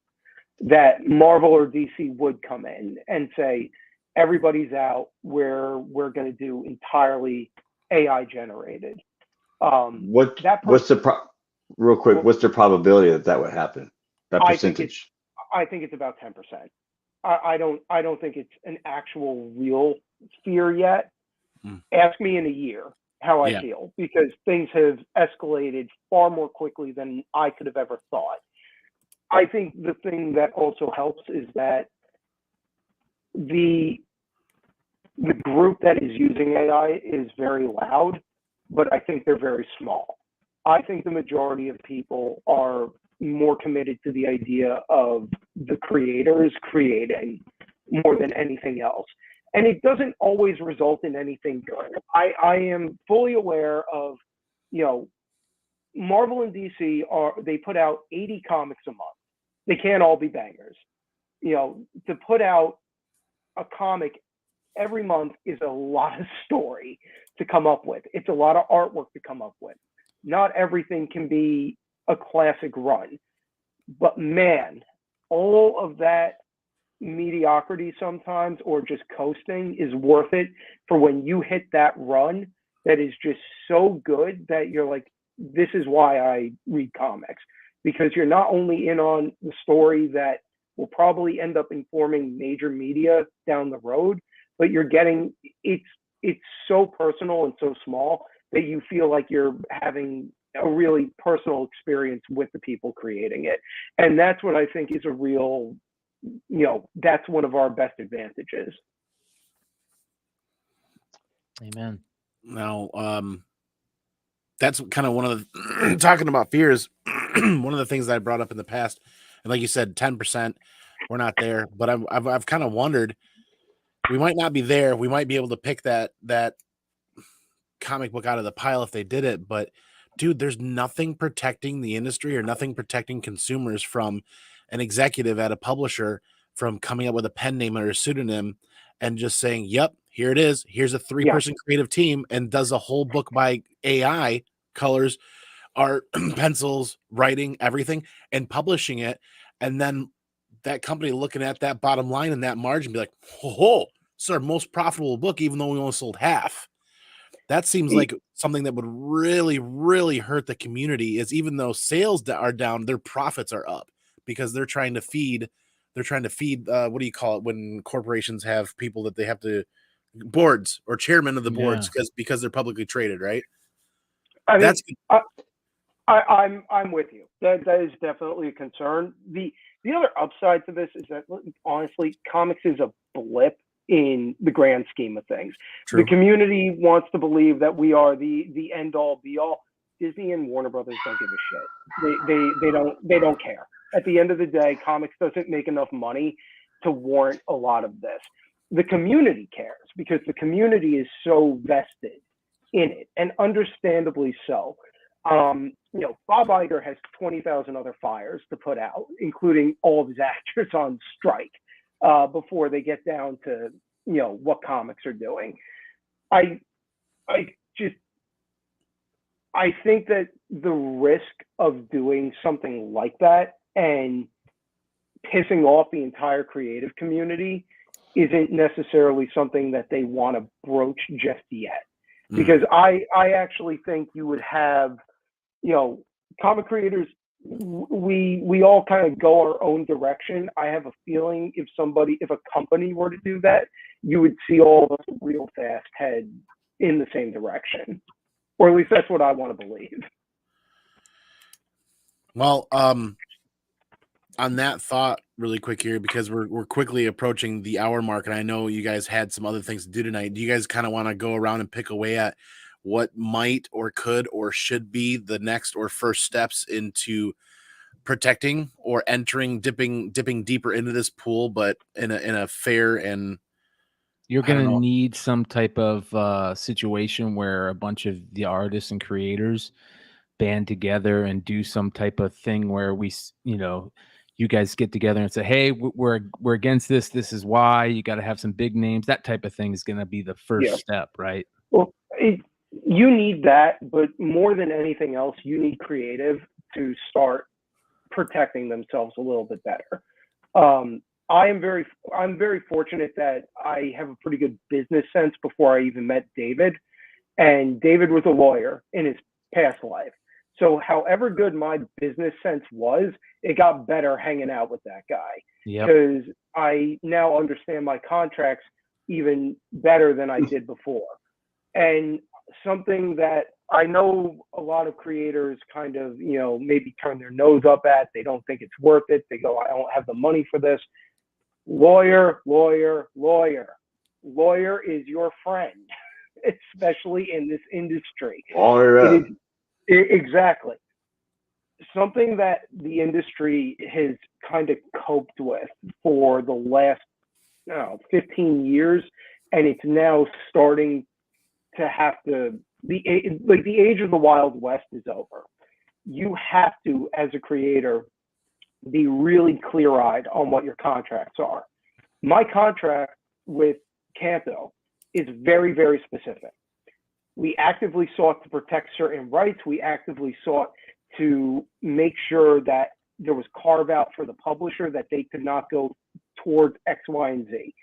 That Marvel or DC would come in and say, everybody's out, we're going to do entirely AI generated. What's the probability that would happen? That percentage? I think it's about 10%. I don't think it's an actual real fear yet. Ask me in a year, how I Yeah. feel, because things have escalated far more quickly than I could have ever thought. I think the thing that also helps is that the group that is using AI is very loud, but I think they're very small. I think the majority of people are more committed to the idea of the creators creating more than anything else. And it doesn't always result in anything good. I am fully aware of, Marvel and DC they put out 80 comics a month. They can't all be bangers. To put out a comic every month is a lot of story to come up with. It's a lot of artwork to come up with. Not everything can be a classic run. But man, all of that mediocrity sometimes, or just coasting, is worth it for when you hit that run that is just so good that you're like, this is why I read comics. Because you're not only in on the story that will probably end up informing major media down the road, but you're getting, it's so personal and so small that you feel like you're having a really personal experience with the people creating it. And that's what I think is a real, that's one of our best advantages. Amen. Now, that's kind of one of the talking about fears. One of the things that I brought up in the past, and like you said, 10%, we're not there. But I've kind of wondered, we might not be there. We might be able to pick that comic book out of the pile if they did it. But dude, there's nothing protecting the industry or nothing protecting consumers from an executive at a publisher from coming up with a pen name or a pseudonym and just saying, yep, here it is. Here's a 3-person creative team, and does a whole book by AI, colors, art, pencils, writing, everything, and publishing it. And then that company looking at that bottom line and that margin be like, oh, it's our most profitable book, even though we only sold half. That seems like something that would really, really hurt the community, is even though sales are down, their profits are up because they're trying to feed, what do you call it when corporations have people that they have to, boards or chairman of the boards, because they're publicly traded, right? I mean, I'm with you. That is definitely a concern. The other upside to this is that, honestly, comics is a blip in the grand scheme of things. True. The community wants to believe that we are the end all be all. Disney and Warner Brothers don't give a shit. They don't care. At the end of the day, comics doesn't make enough money to warrant a lot of this. The community cares because the community is so vested in it, and understandably so. Bob Iger has 20,000 other fires to put out, including all of his actors on strike, before they get down to, what comics are doing. I think that the risk of doing something like that and pissing off the entire creative community isn't necessarily something that they want to broach just yet. Because I actually think you would have, comic creators, we all kind of go our own direction. I have a feeling if a company were to do that, you would see all of us real fast head in the same direction. Or at least that's what I want to believe. Well, on that thought, really quick here, because we're quickly approaching the hour mark, and I know you guys had some other things to do tonight. Do you guys kind of want to go around and pick away at what might or could or should be the next or first steps into protecting or dipping deeper into this pool, but in a fair and you're going to need some type of situation where a bunch of the artists and creators band together and do some type of thing where you guys get together and say, hey, we're against this. This is why. You got to have some big names. That type of thing is going to be the first step, right? Well, you need that, but more than anything else, you need creative to start protecting themselves a little bit better. I'm very fortunate that I have a pretty good business sense before I even met David, and David was a lawyer in his past life. So however good my business sense was, it got better hanging out with that guy, because I now understand my contracts even better than I did before. And something that I know a lot of creators kind of, maybe turn their nose up at. They don't think it's worth it. They go, I don't have the money for this. Lawyer, lawyer, lawyer. Lawyer is your friend, especially in this industry. Lawyer. Exactly. Something that the industry has kind of coped with for the last 15 years, and it's now starting to have to, the age of the Wild West is over. You have to, as a creator, be really clear-eyed on what your contracts are. My contract with Canto is very, very specific. We actively sought to protect certain rights. We actively sought to make sure that there was carve out for the publisher, that they could not go towards X, Y, and Z.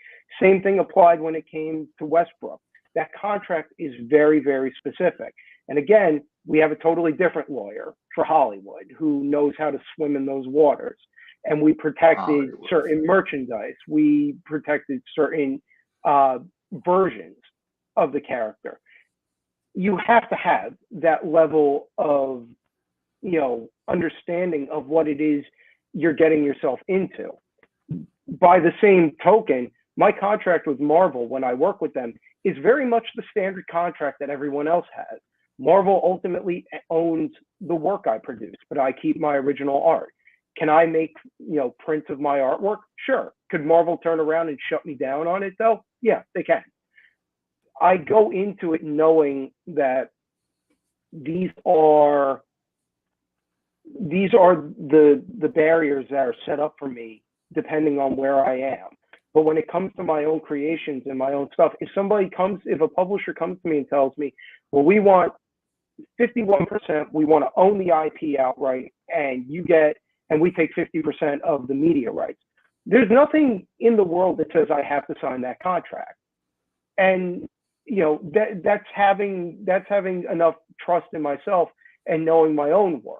Same thing applied when it came to Westbrook. That contract is very, very specific. And again, we have a totally different lawyer for Hollywood who knows how to swim in those waters. And we protected certain merchandise. We protected certain versions of the character. You have to have that level of, understanding of what it is you're getting yourself into. By the same token, my contract with Marvel, when I work with them, is very much the standard contract that everyone else has. Marvel ultimately owns the work I produce, but I keep my original art. Can I make, prints of my artwork? Sure. Could Marvel turn around and shut me down on it though? Yeah, they can. I go into it knowing that these are the barriers that are set up for me depending on where I am. But when it comes to my own creations and my own stuff, if a publisher comes to me and tells me, well, we want 51%, we want to own the IP outright, and we take 50% of the media rights. There's nothing in the world that says I have to sign that contract. And that's having enough trust in myself and knowing my own worth.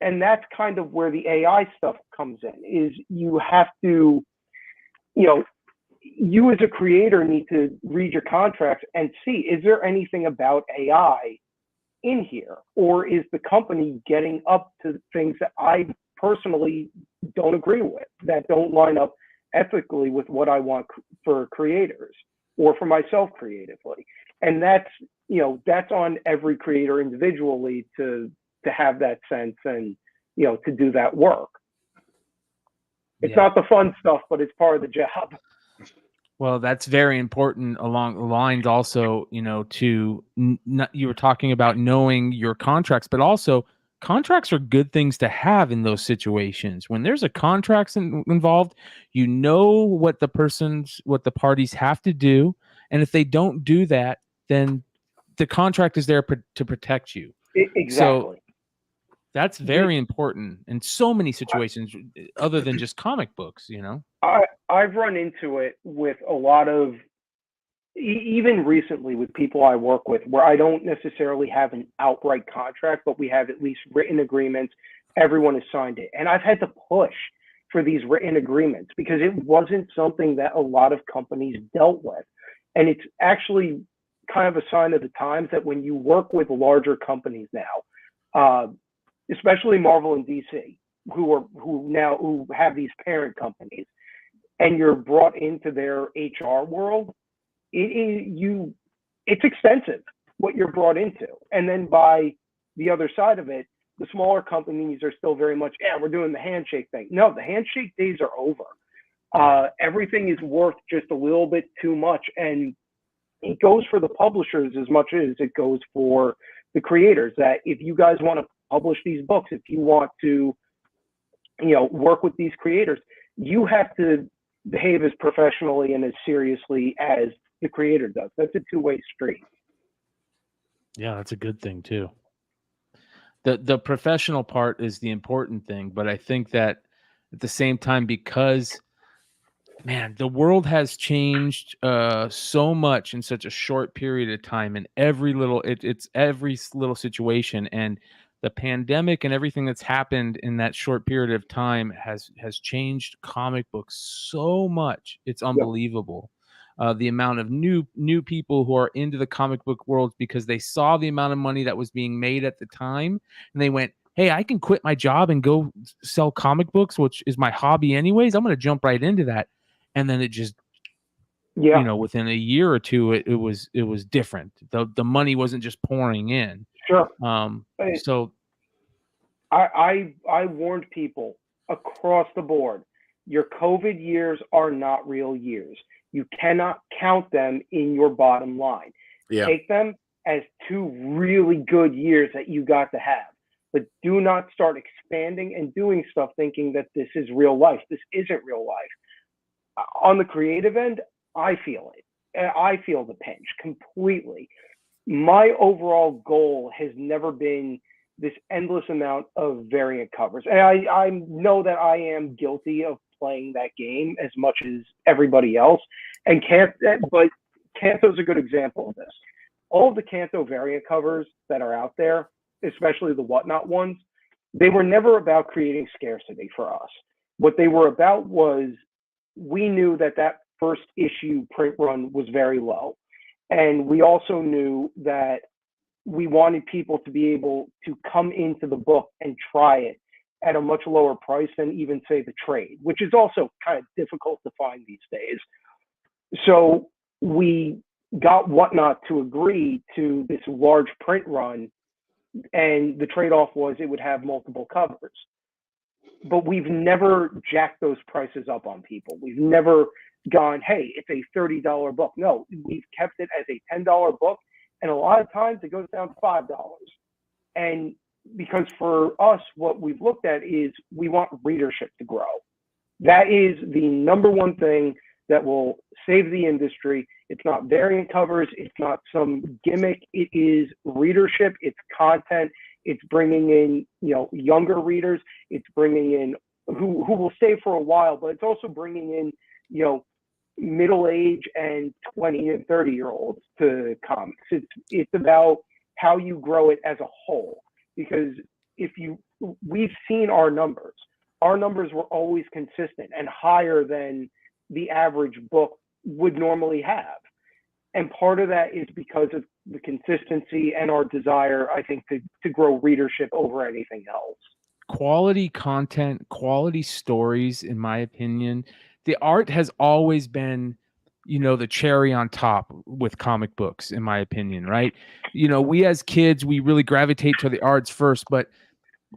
And that's kind of where the AI stuff comes in, is you have to, you as a creator need to read your contracts and see, is there anything about AI in here? Or is the company getting up to things that I personally don't agree with, that don't line up ethically with what I want for creators or for myself creatively? And that's on every creator individually to have that sense and, to do that work. It's not the fun stuff, but it's part of the job. Well, that's very important along the lines also, you were talking about knowing your contracts, but also contracts are good things to have in those situations. When there's a contract involved, what the parties have to do. And if they don't do that, then the contract is there to protect you. Exactly. So that's very important in so many situations other than just comic books, I've run into it with a lot of, even recently with people I work with, where I don't necessarily have an outright contract, but we have at least written agreements. Everyone has signed it. And I've had to push for these written agreements because it wasn't something that a lot of companies dealt with. And it's actually kind of a sign of the times that when you work with larger companies now, especially Marvel and DC, who have these parent companies, and you're brought into their HR world, it's expensive what you're brought into. And then by the other side of it, the smaller companies are still very much, we're doing the handshake thing. No, the handshake days are over. Everything is worth just a little bit too much. And it goes for the publishers as much as it goes for the creators, that if you guys want to publish these books, if you want to, work with these creators, you have to behave as professionally and as seriously as the creator does. That's a two-way street. Yeah, that's a good thing too. The professional part is the important thing, but I think that at the same time, because the world has changed so much in such a short period of time, and every little situation, and the pandemic and everything that's happened in that short period of time has changed comic books so much. It's unbelievable. the amount of new people who are into the comic book world because they saw the amount of money that was being made at the time, and they went, hey, I can quit my job and go sell comic books, which is my hobby anyways. I'm going to jump right into that. And then it just, you know, within a year or two, it was different. The money wasn't just pouring in. Sure. So I warned people across the board, your COVID years are not real years. You cannot count them in your bottom line. Yeah. Take them as 2 really good years that you got to have, but do not start expanding and doing stuff thinking that this is real life. This isn't real life. On the creative end, I feel it. I feel the pinch completely. My overall goal has never been this endless amount of variant covers. And I know that I am guilty of playing that game as much as everybody else. And but Canto's a good example of this. All of the Canto variant covers that are out there, especially the Whatnot ones, they were never about creating scarcity for us. What they were about was, we knew that first issue print run was very low. And we also knew that we wanted people to be able to come into the book and try it at a much lower price than even, say, the trade, which is also kind of difficult to find these days. So we got Whatnot to agree to this large print run, and the trade-off was it would have multiple covers. But we've never jacked those prices up on people. We've never gone, hey, it's a $30 book. No, we've kept it as a $10 book, and a lot of times it goes down to $5. And because for us, what we've looked at is we want readership to grow. That is the number one thing that will save the industry. It's not variant covers. It's not some gimmick. It is readership. It's content. It's bringing in, younger readers. It's bringing in who will stay for a while, but it's also bringing in, middle age and 20 and 30-year-olds to comics. It's about how you grow it as a whole. Because we've seen our numbers. Our numbers were always consistent and higher than the average book would normally have. And part of that is because of the consistency and our desire, I think, to grow readership over anything else. Quality content, quality stories, in my opinion. The art has always been, the cherry on top with comic books, in my opinion, right? We as kids, we really gravitate to the arts first, but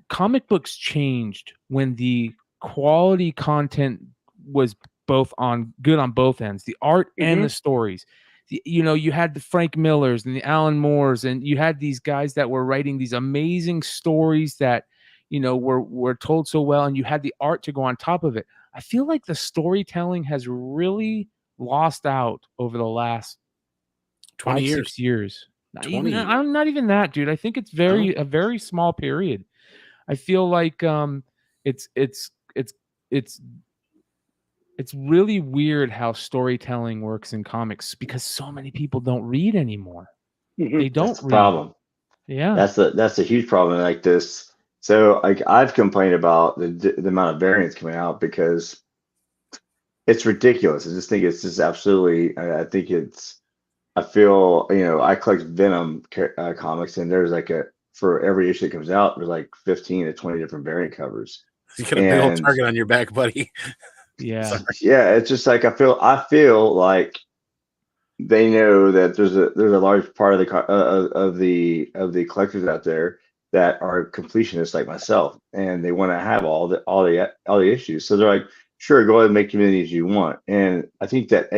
comic books changed when the quality content was good on both ends, the art and the stories. You had the Frank Millers and the Alan Moores, and you had these guys that were writing these amazing stories that, were told so well, and you had the art to go on top of it. I feel like the storytelling has really lost out over the last 20 years. 6 years. Years. I'm not even that, dude. I think it's a very small period. I feel like it's really weird how storytelling works in comics because so many people don't read anymore. They don't That's the read. problem. Yeah. That's a huge problem like this. So I've complained about the amount of variants coming out because it's ridiculous. I just think it's just absolutely, I feel, I collect Venom comics, and there's for every issue that comes out, there's like 15 to 20 different variant covers. You got a big old target on your back, buddy. Yeah. Sorry. Yeah. It's just like, I feel like they know that there's a large part of the collectors out there that are completionists like myself, and they want to have all the issues. So they're like, sure, go ahead and make as many as you want. And I think that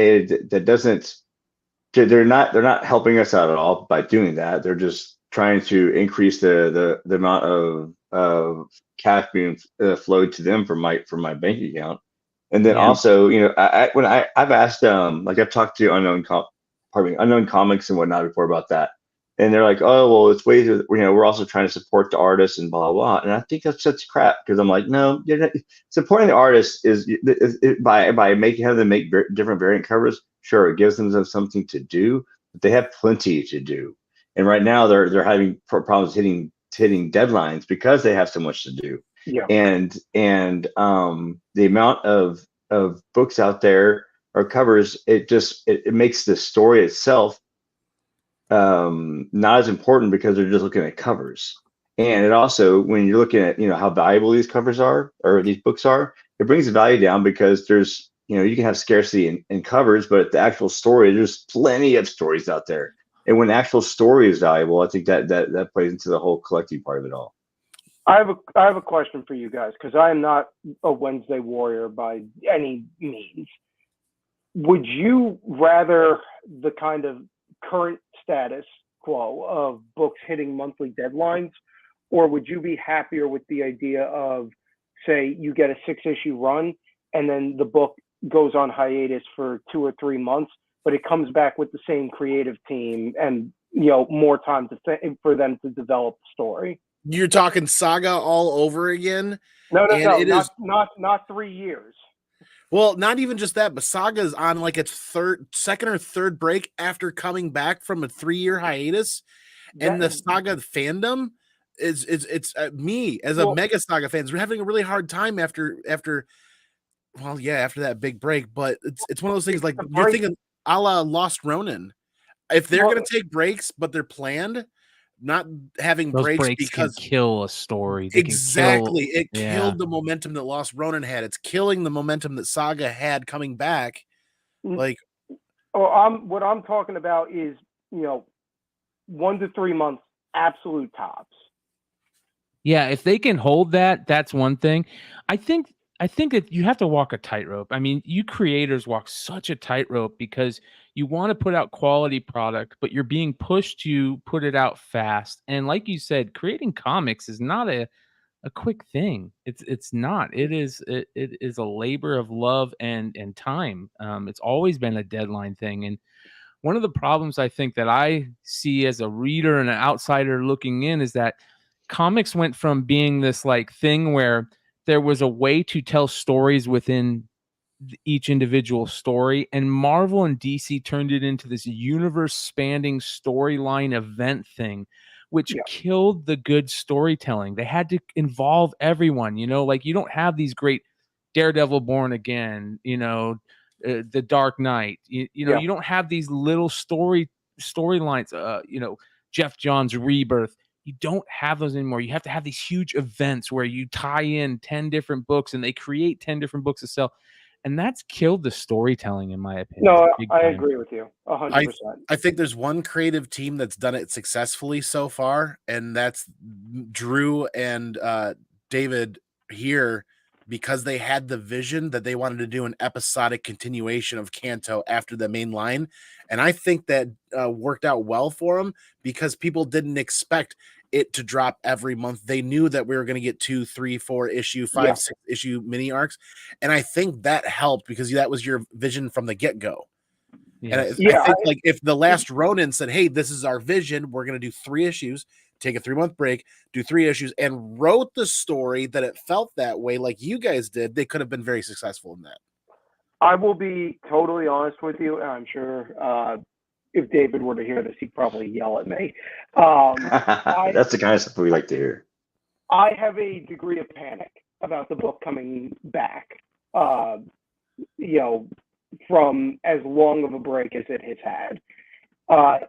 they're not helping us out at all by doing that. They're just trying to increase the amount of cash being flowed to them from my bank account. And then also, I've asked I've talked to Unknown Comics and whatnot before about that. And they're like, oh, well, it's ways that, we're also trying to support the artists and blah, blah, blah. And I think that's such crap, because I'm like, no, you're not. Supporting the artists is by having them make different variant covers. Sure, it gives them something to do, but they have plenty to do. And right now they're having problems hitting deadlines because they have so much to do. Yeah. And the amount of books out there or covers, it makes the story itself not as important because they're just looking at covers. And it also, when you're looking at, how valuable these covers are or these books are, it brings the value down because there's, you can have scarcity in covers, but the actual story, there's plenty of stories out there. And when the actual story is valuable, I think that plays into the whole collecting part of it all. I have a question for you guys, because I am not a Wednesday warrior by any means. Would you rather the kind of current status quo of books hitting monthly deadlines, or would you be happier with the idea of, say, you get a 6-issue run and then the book goes on hiatus for 2 or 3 months, but it comes back with the same creative team and more time for them to develop the story? You're talking Saga all over again? No, it is not 3 years. Well, not even just that, but Saga's on like its second or third break after coming back from a 3-year hiatus, and the Saga fandom is me as a mega Saga fans. We're having a really hard time after that big break. But it's one of those things like you're thinking a la Lost Ronin. If they're going to take breaks, but they're planned, not having those breaks can kill a story. Exactly. It killed the momentum that Lost Ronin had. It's killing the momentum that Saga had coming back. Like, what I'm talking about is, 1 to 3 months, absolute tops. Yeah, if they can hold that, that's one thing. I think that you have to walk a tightrope. I mean, you creators walk such a tightrope because you want to put out quality product, but you're being pushed to put it out fast. And like you said, creating comics is not a quick thing. It's not. It is a labor of love and time. It's always been a deadline thing. And one of the problems I think that I see as a reader and an outsider looking in is that comics went from being this like thing where there was a way to tell stories within each individual story, and Marvel and DC turned it into this universe spanning storyline event thing, which killed the good storytelling. They had to involve everyone, like you don't have these great Daredevil Born Again, The Dark Knight, you don't have these little storylines, Jeff Johns' Rebirth. You don't have those anymore. You have to have these huge events where you tie in 10 different books and they create 10 different books to sell. And that's killed the storytelling, in my opinion. No, I agree with you 100%. I think there's one creative team that's done it successfully so far, and that's Drew and David here, because they had the vision that they wanted to do an episodic continuation of Kanto after the main line. And I think that worked out well for them because people didn't expect it to drop every month. They knew that we were going to get 2, 3, 4 issue, 5, 6 issue mini arcs. And I think that helped because that was your vision from the get-go. Yes. And I think like if the last Ronin said, hey, this is our vision, we're going to do 3 issues, take a 3-month break, do 3 issues, and wrote the story that it felt that way like you guys did, they could have been very successful in that. I will be totally honest with you, and I'm sure if David were to hear this, he'd probably yell at me. That's the kind of stuff we like to hear. I have a degree of panic about the book coming back, from as long of a break as it has had.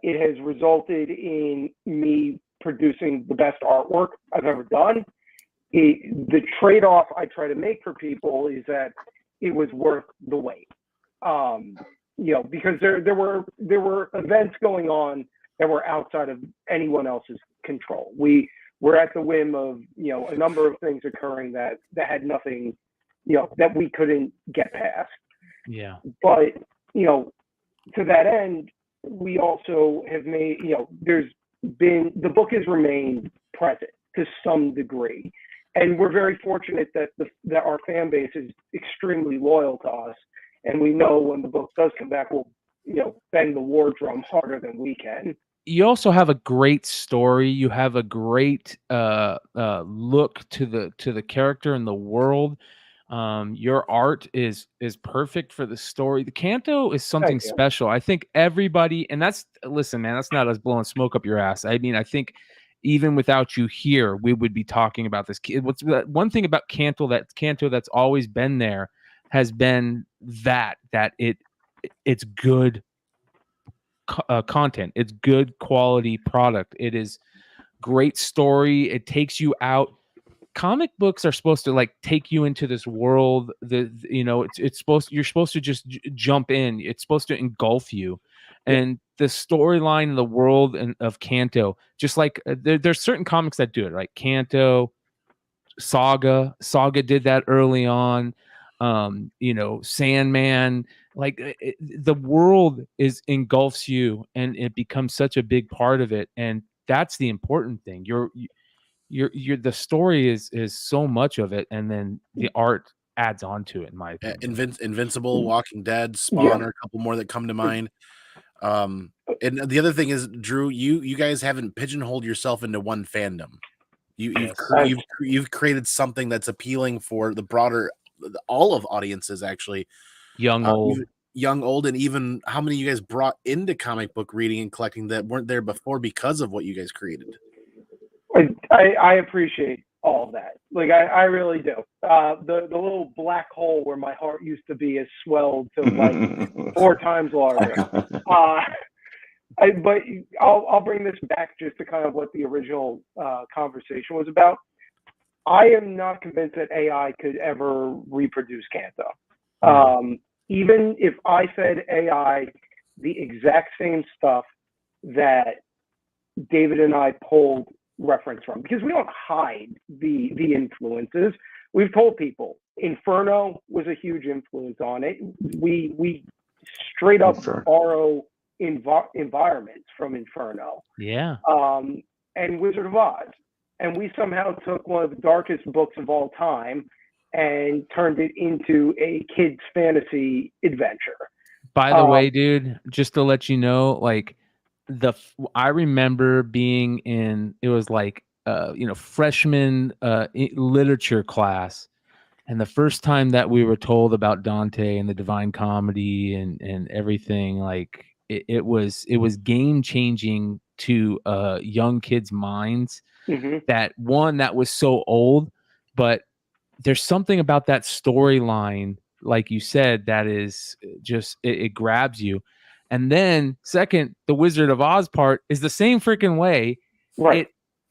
It has resulted in me producing the best artwork I've ever done. The trade-off I try to make for people is that it was worth the wait. Because there were events going on that were outside of anyone else's control. We were at the whim of, a number of things occurring that had nothing, that we couldn't get past. Yeah. But, to that end, we also have made, the book has remained present to some degree. And we're very fortunate that our fan base is extremely loyal to us. And we know when the book does come back, we'll, bang the war drum harder than we can. You also have a great story. You have a great look to the character and the world. Your art is perfect for the story. The Kanto is something special. I think everybody, and listen, man, that's not us blowing smoke up your ass. I mean, I think even without you here, we would be talking about this. What's one thing about Kanto that's always been there has been that it's good content. It's good quality product. It is great story. It takes you out. Comic books are supposed to like take you into this world. It's supposed, you're supposed to just jump in. It's supposed to engulf you, and the storyline in the world of Kanto, just like there's certain comics that do it, right? Kanto, Saga did that early on. Sandman, like the world engulfs you, and it becomes such a big part of it, and that's the important thing. You're the story is so much of it, and then the art adds on to it, in my opinion. Invincible, Walking Dead, Spawn are a couple more that come to mind. And the other thing is, Drew, you guys haven't pigeonholed yourself into one fandom. You've created something that's appealing for the broader, all of audiences, actually. Young, old, and even how many you guys brought into comic book reading and collecting that weren't there before because of what you guys created. I appreciate all of that. Like I really do. The little black hole where my heart used to be has swelled to like 4 times larger. But I'll bring this back just to kind of what the original conversation was about. I am not convinced that AI could ever reproduce Kanto. Even if I fed AI the exact same stuff that David and I pulled reference from, because we don't hide the influences. We've told people Inferno was a huge influence on it. We straight up borrow environments from Inferno. And Wizard of Oz. And we somehow took one of the darkest books of all time and turned it into a kid's fantasy adventure. By the way, dude, just to let you know, like I remember being in, it was like freshman literature class, and the first time that we were told about Dante and the Divine Comedy and everything, like it was game changing to young kids' minds. That was so old, but there's something about that storyline, like you said, that is just it grabs you. And then second, the Wizard of Oz part is the same freaking way. Right.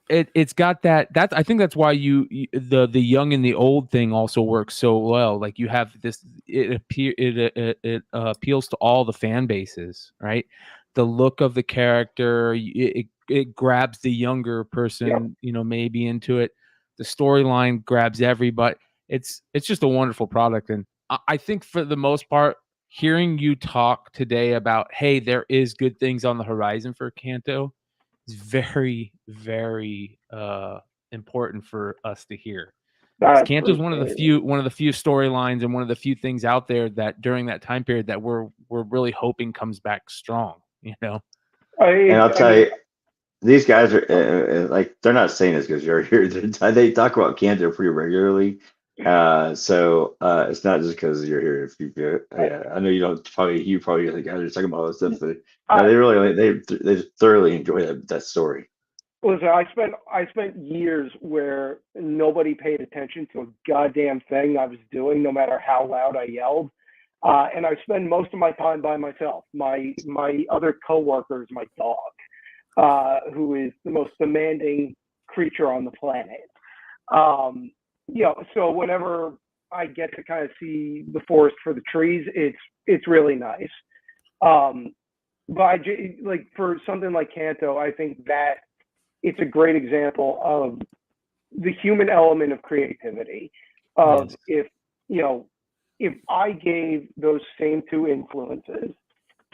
It's got that. I think that's why the young and the old thing also works so well. Like you have this, it appeals to all the fan bases, right? The look of the character, it grabs the younger person, maybe into it. The storyline grabs everybody. It's just a wonderful product, and I think for the most part, hearing you talk today about, hey, there is good things on the horizon for Kanto is very, very important for us to hear. Kanto is one of the few storylines and one of the few things out there that during that time period that we're really hoping comes back strong. And I'll tell you, these guys are like, they're not saying this because you're here. They talk about Kanto pretty regularly. So it's not just because you're here. If you, I know you probably the guys are talking about all this stuff, but they thoroughly enjoy that story. Listen, I spent years where nobody paid attention to a goddamn thing I was doing, no matter how loud I yelled. And I spend most of my time by myself. My other coworker is my dog, who is the most demanding creature on the planet. So whenever I get to kind of see the forest for the trees, it's really nice. But like for something like Kanto, I think that it's a great example of the human element of creativity. If I gave those same 2 influences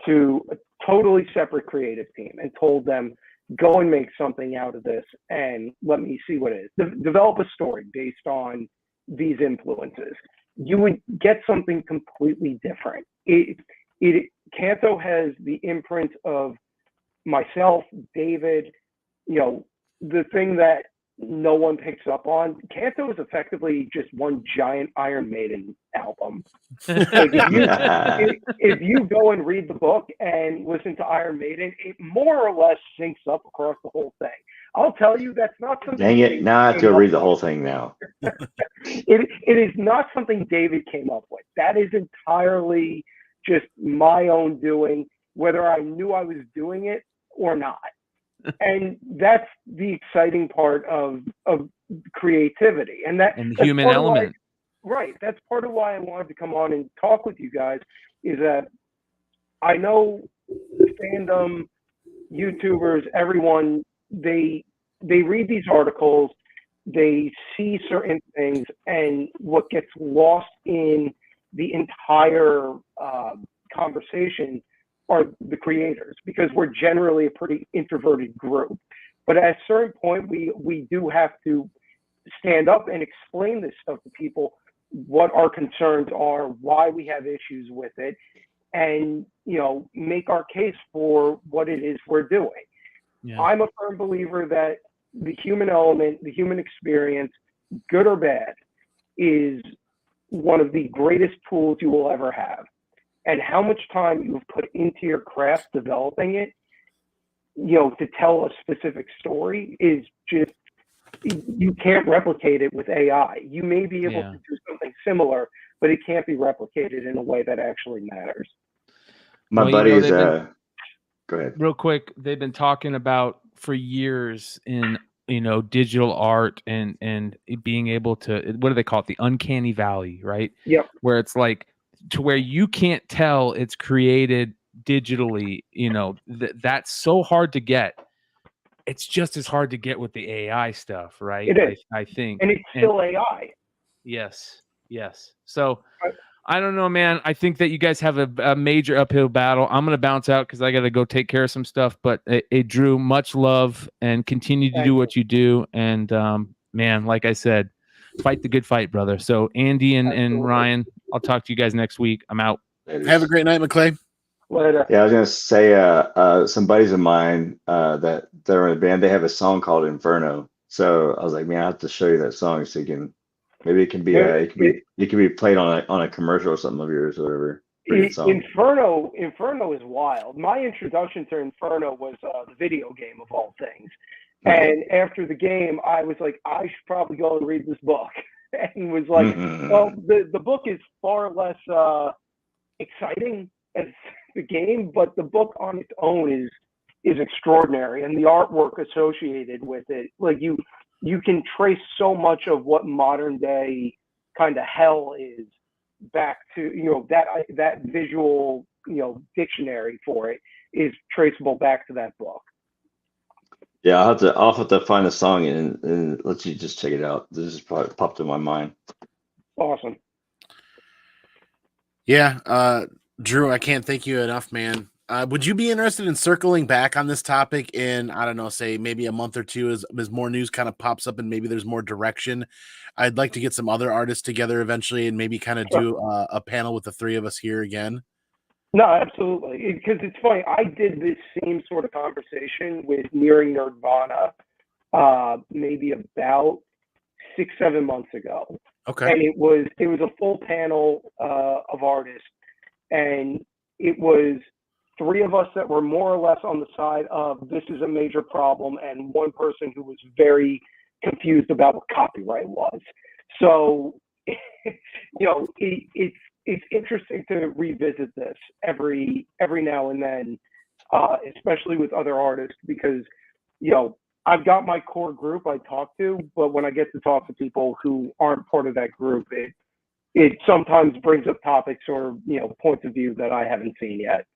to a totally separate creative team and told them, go and make something out of this and let me see what it is. Develop a story based on these influences. You would get something completely different. Kanto has the imprint of myself, David, the thing that no one picks up on. Kanto is effectively just one giant Iron Maiden album. Like if you go and read the book and listen to Iron Maiden, it more or less syncs up across the whole thing. I'll tell you, that's not something. Dang it! Now I have to read the whole thing now. It is not something David came up with. That is entirely just my own doing, whether I knew I was doing it or not. And that's the exciting part of creativity, and that's human element. Right. That's part of why I wanted to come on and talk with you guys, is that I know fandom, YouTubers, everyone, they read these articles, they see certain things, and what gets lost in the entire conversation are the creators, because we're generally a pretty introverted group. But at a certain point, we do have to stand up and explain this stuff to people, what our concerns are, why we have issues with it, and make our case for what it is we're doing. Yeah. I'm a firm believer that the human element, the human experience, good or bad, is one of the greatest tools you will ever have. And how much time you've put into your craft developing it, to tell a specific story is just, you can't replicate it with AI. You may be able to do something similar, but it can't be replicated in a way that actually matters. My buddies, go ahead. Real quick, they've been talking about for years in digital art and being able to, what do they call it? The uncanny valley, right? Yep. Where it's like, to where you can't tell it's created digitally, that's so hard to get. It's just as hard to get with the AI stuff, right? It is. I think. And it's still AI. Yes. So I don't know, man. I think that you guys have a major uphill battle. I'm going to bounce out because I got to go take care of some stuff. But Drew, much love, and continue to do what you do. And man, like I said, fight the good fight, brother. So Andy and Ryan, I'll talk to you guys next week. I'm out. Have a great night, McClay. Later. Yeah, I was gonna say some buddies of mine that they're in a band, they have a song called Inferno. So I was like, man, I have to show you that song so you can, maybe it can be it can be played on a commercial or something of yours or whatever. Inferno is wild. My introduction to Inferno was the video game of all things. And after the game, I was like, I should probably go and read this book. And was like, well, the book is far less exciting as the game, but the book on its own is extraordinary, and the artwork associated with it, like you can trace so much of what modern day kind of hell is back to that visual dictionary for it is traceable back to that book. Yeah, I'll have to find a song and let you just check it out. This just popped in my mind. Awesome. Yeah, Drew, I can't thank you enough, man. Would you be interested in circling back on this topic in, I don't know, say maybe a month or two as more news kind of pops up and maybe there's more direction? I'd like to get some other artists together eventually and maybe kind of do a panel with the three of us here again. No, absolutely. Because it's funny, I did this same sort of conversation with Nearing Nirvana maybe about 6-7 months ago. Okay. And it was a full panel of artists, and it was three of us that were more or less on the side of this is a major problem, and one person who was very confused about what copyright was. So, it's interesting to revisit this every now and then, especially with other artists, because I've got my core group I talk to, but when I get to talk to people who aren't part of that group, it sometimes brings up topics or points of view that I haven't seen yet.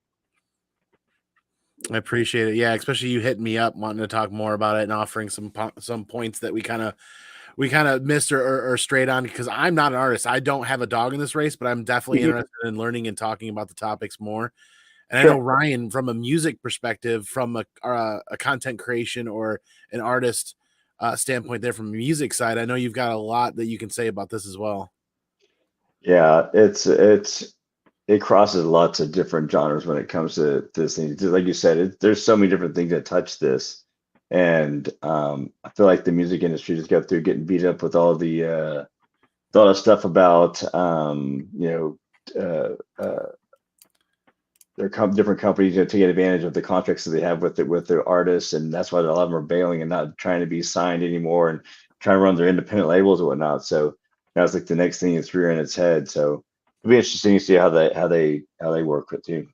I appreciate it. Yeah, especially you hitting me up wanting to talk more about it and offering some points that we kind of missed or strayed on, because I'm not an artist. I don't have a dog in this race, but I'm definitely interested in learning and talking about the topics more. And I know Ryan, from a music perspective, from a content creation or an artist standpoint there from the music side, I know you've got a lot that you can say about this as well. Yeah, it crosses lots of different genres when it comes to this thing. Like you said, there's so many different things that touch this. And I feel like the music industry just got through getting beat up with all the stuff about different companies to take advantage of the contracts that they have with their artists, and that's why a lot of them are bailing and not trying to be signed anymore and trying to run their independent labels and whatnot. So that's like the next thing that's rearing its head. So it'll be interesting to see how they work with you.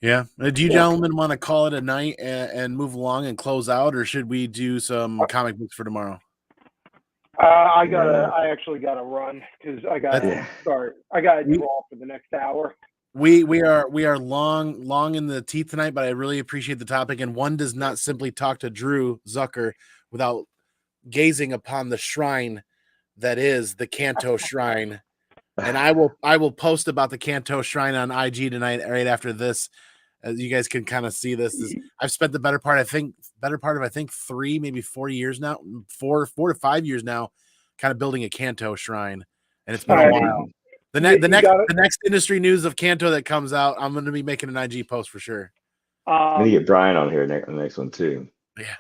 Yeah. Do you gentlemen want to call it a night and move along and close out, or should we do some comic books for tomorrow? I actually gotta run because I gotta start. I gotta draw for the next hour. We are long in the teeth tonight, but I really appreciate the topic. And one does not simply talk to Drew Zucker without gazing upon the shrine that is the Kanto Shrine. And I will post about the Kanto Shrine on IG tonight, right after this. As you guys can kind of see this. I've spent the better part of 3, maybe 4 years now, 4 to 5 years now, kind of building a Kanto Shrine, and it's been a while. The next industry news of Kanto that comes out, I'm going to be making an IG post for sure. I'm going to get Bryan on here on the next one too. Yeah.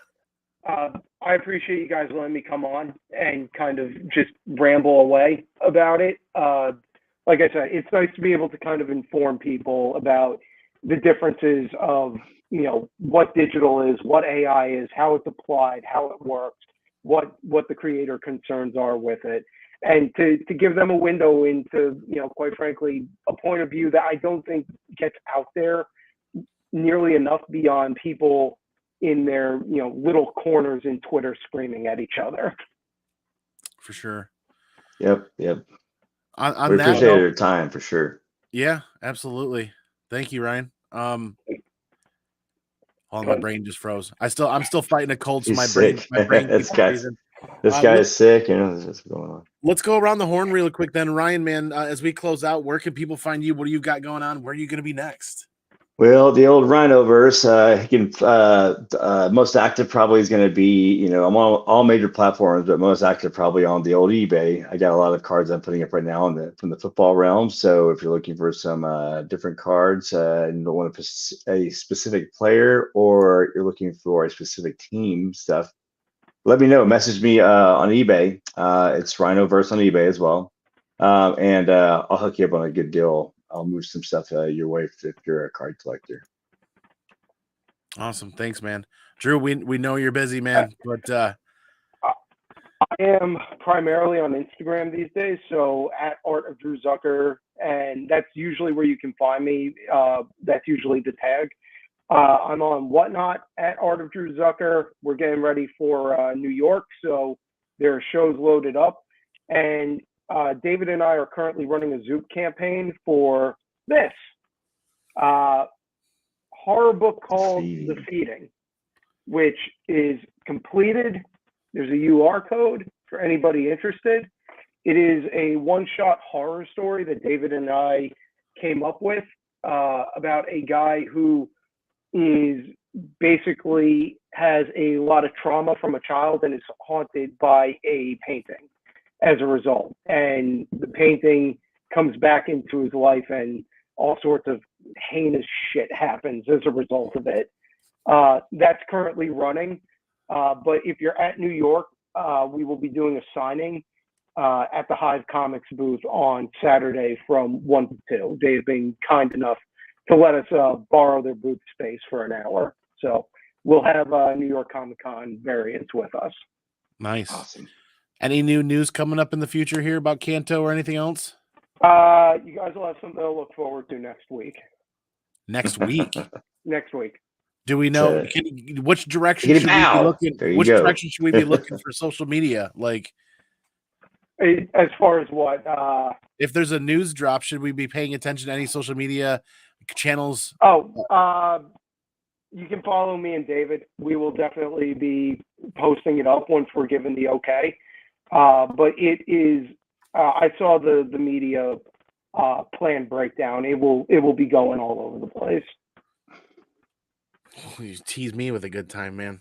I appreciate you guys letting me come on and kind of just ramble away about it. Like I said, it's nice to be able to kind of inform people about the differences of, what digital is, what AI is, how it's applied, how it works, what the creator concerns are with it, and to give them a window into, quite frankly, a point of view that I don't think gets out there nearly enough beyond people in their, little corners in Twitter screaming at each other. For sure. Yep. On we that appreciate note, your time for sure. Yeah, absolutely. Thank you, Ryan. My brain just froze. I'm still fighting a cold, so my brain this guy is sick. That's what's going on. Let's go around the horn real quick then. Ryan, man, as we close out, where can people find you? What do you got going on? Where are you going to be next? Well, the old Rhynoverse, most active probably is going to be, I'm on all major platforms, but most active probably on the old eBay. I got a lot of cards I'm putting up right now from the football realm. So if you're looking for some different cards and you don't want a specific player, or you're looking for a specific team stuff, let me know. Message me on eBay. It's Rhynoverse on eBay as well. And I'll hook you up on a good deal. I'll move some stuff your way if you're a card collector. Awesome. Thanks, man. Drew, we know you're busy, man, but I am primarily on Instagram these days, so at Art of Drew Zucker, and that's usually where you can find me. That's usually the tag. I'm on Whatnot at Art of Drew Zucker. We're getting ready for New York, so there are shows loaded up, and David and I are currently running a Zoop campaign for this horror book called The Feeding, which is completed. There's a UR code for anybody interested. It is a one-shot horror story that David and I came up with about a guy who is basically has a lot of trauma from a child and is haunted by a painting as a result. And the painting comes back into his life and all sorts of heinous shit happens as a result of it. That's currently running. But if you're at New York, we will be doing a signing at the Hive Comics booth on Saturday from 1 to 2. They've been kind enough to let us borrow their booth space for an hour. So we'll have New York Comic Con variants with us. Nice. Awesome. Any new news coming up in the future here about Kanto or anything else? You guys will have something to look forward to next week. Next week? Next week. Do we know which direction should we be looking? Which direction should we be looking for social media? Like, as far as what? If there's a news drop, should we be paying attention to any social media channels? You can follow me and David. We will definitely be posting it up once we're given the okay. But it is. I saw the media plan breakdown. It will be going all over the place. You tease me with a good time, man.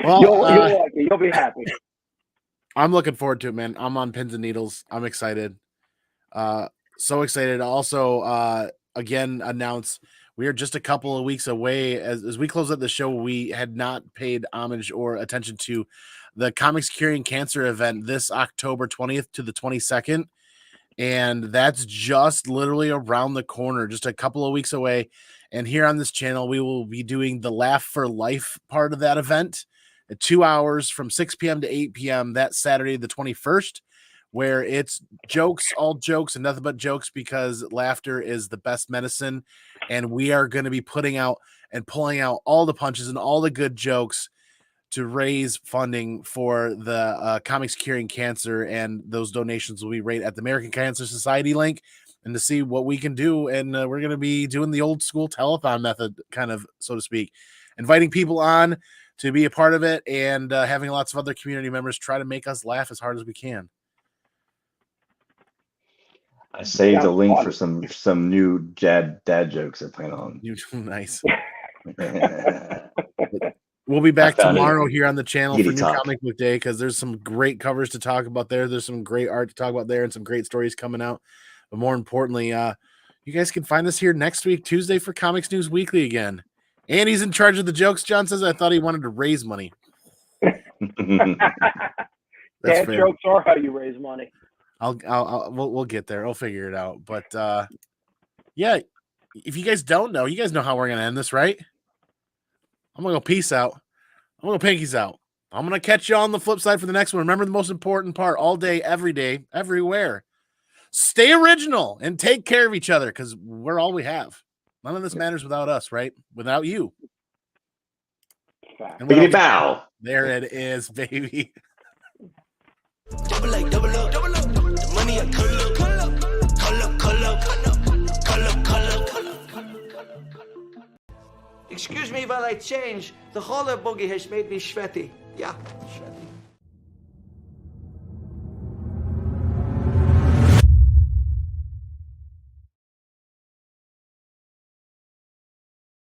Well, you'll like it. You'll be happy. I'm looking forward to it, man. I'm on pins and needles. I'm excited. So excited. Also, again, announce we are just a couple of weeks away. As we close out the show, we had not paid homage or attention to the Comics Curing Cancer event this October 20th to the 22nd. And that's just literally around the corner, just a couple of weeks away. And here on this channel, we will be doing the Laugh for Life part of that event at 2 hours from 6 p.m. to 8 p.m. that Saturday, the 21st. where it's jokes, all jokes and nothing but jokes, because laughter is the best medicine. And we are going to be putting out and pulling out all the punches and all the good jokes to raise funding for the Comics Curing Cancer. And those donations will be right at the American Cancer Society link, and to see what we can do. And we're going to be doing the old school telethon method, kind of, so to speak, inviting people on to be a part of it, and having lots of other community members try to make us laugh as hard as we can. I saved a link for some new dad jokes I plan on. Nice. We'll be back tomorrow here on the channel for New Comic Book Day, because there's some great covers to talk about there. There's some great art to talk about there, and some great stories coming out. But more importantly, you guys can find us here next week, Tuesday, for Comics News Weekly again. And he's in charge of the jokes. John says, I thought he wanted to raise money. Dad jokes are how you raise money. We'll get there. I'll figure it out. But yeah, if you guys don't know, you guys know how we're gonna end this, right? I'm gonna go peace out. I'm gonna go pinkies out. I'm gonna catch you on the flip side for the next one. Remember the most important part: all day, everywhere. Stay original and take care of each other, because we're all we have. None of this matters without us, right? Without you. Biggity bow. There it is, baby. Double up, double up, double up. The money I color. Excuse me while I change. The holler boogie has made me sweaty. Yeah, sweaty.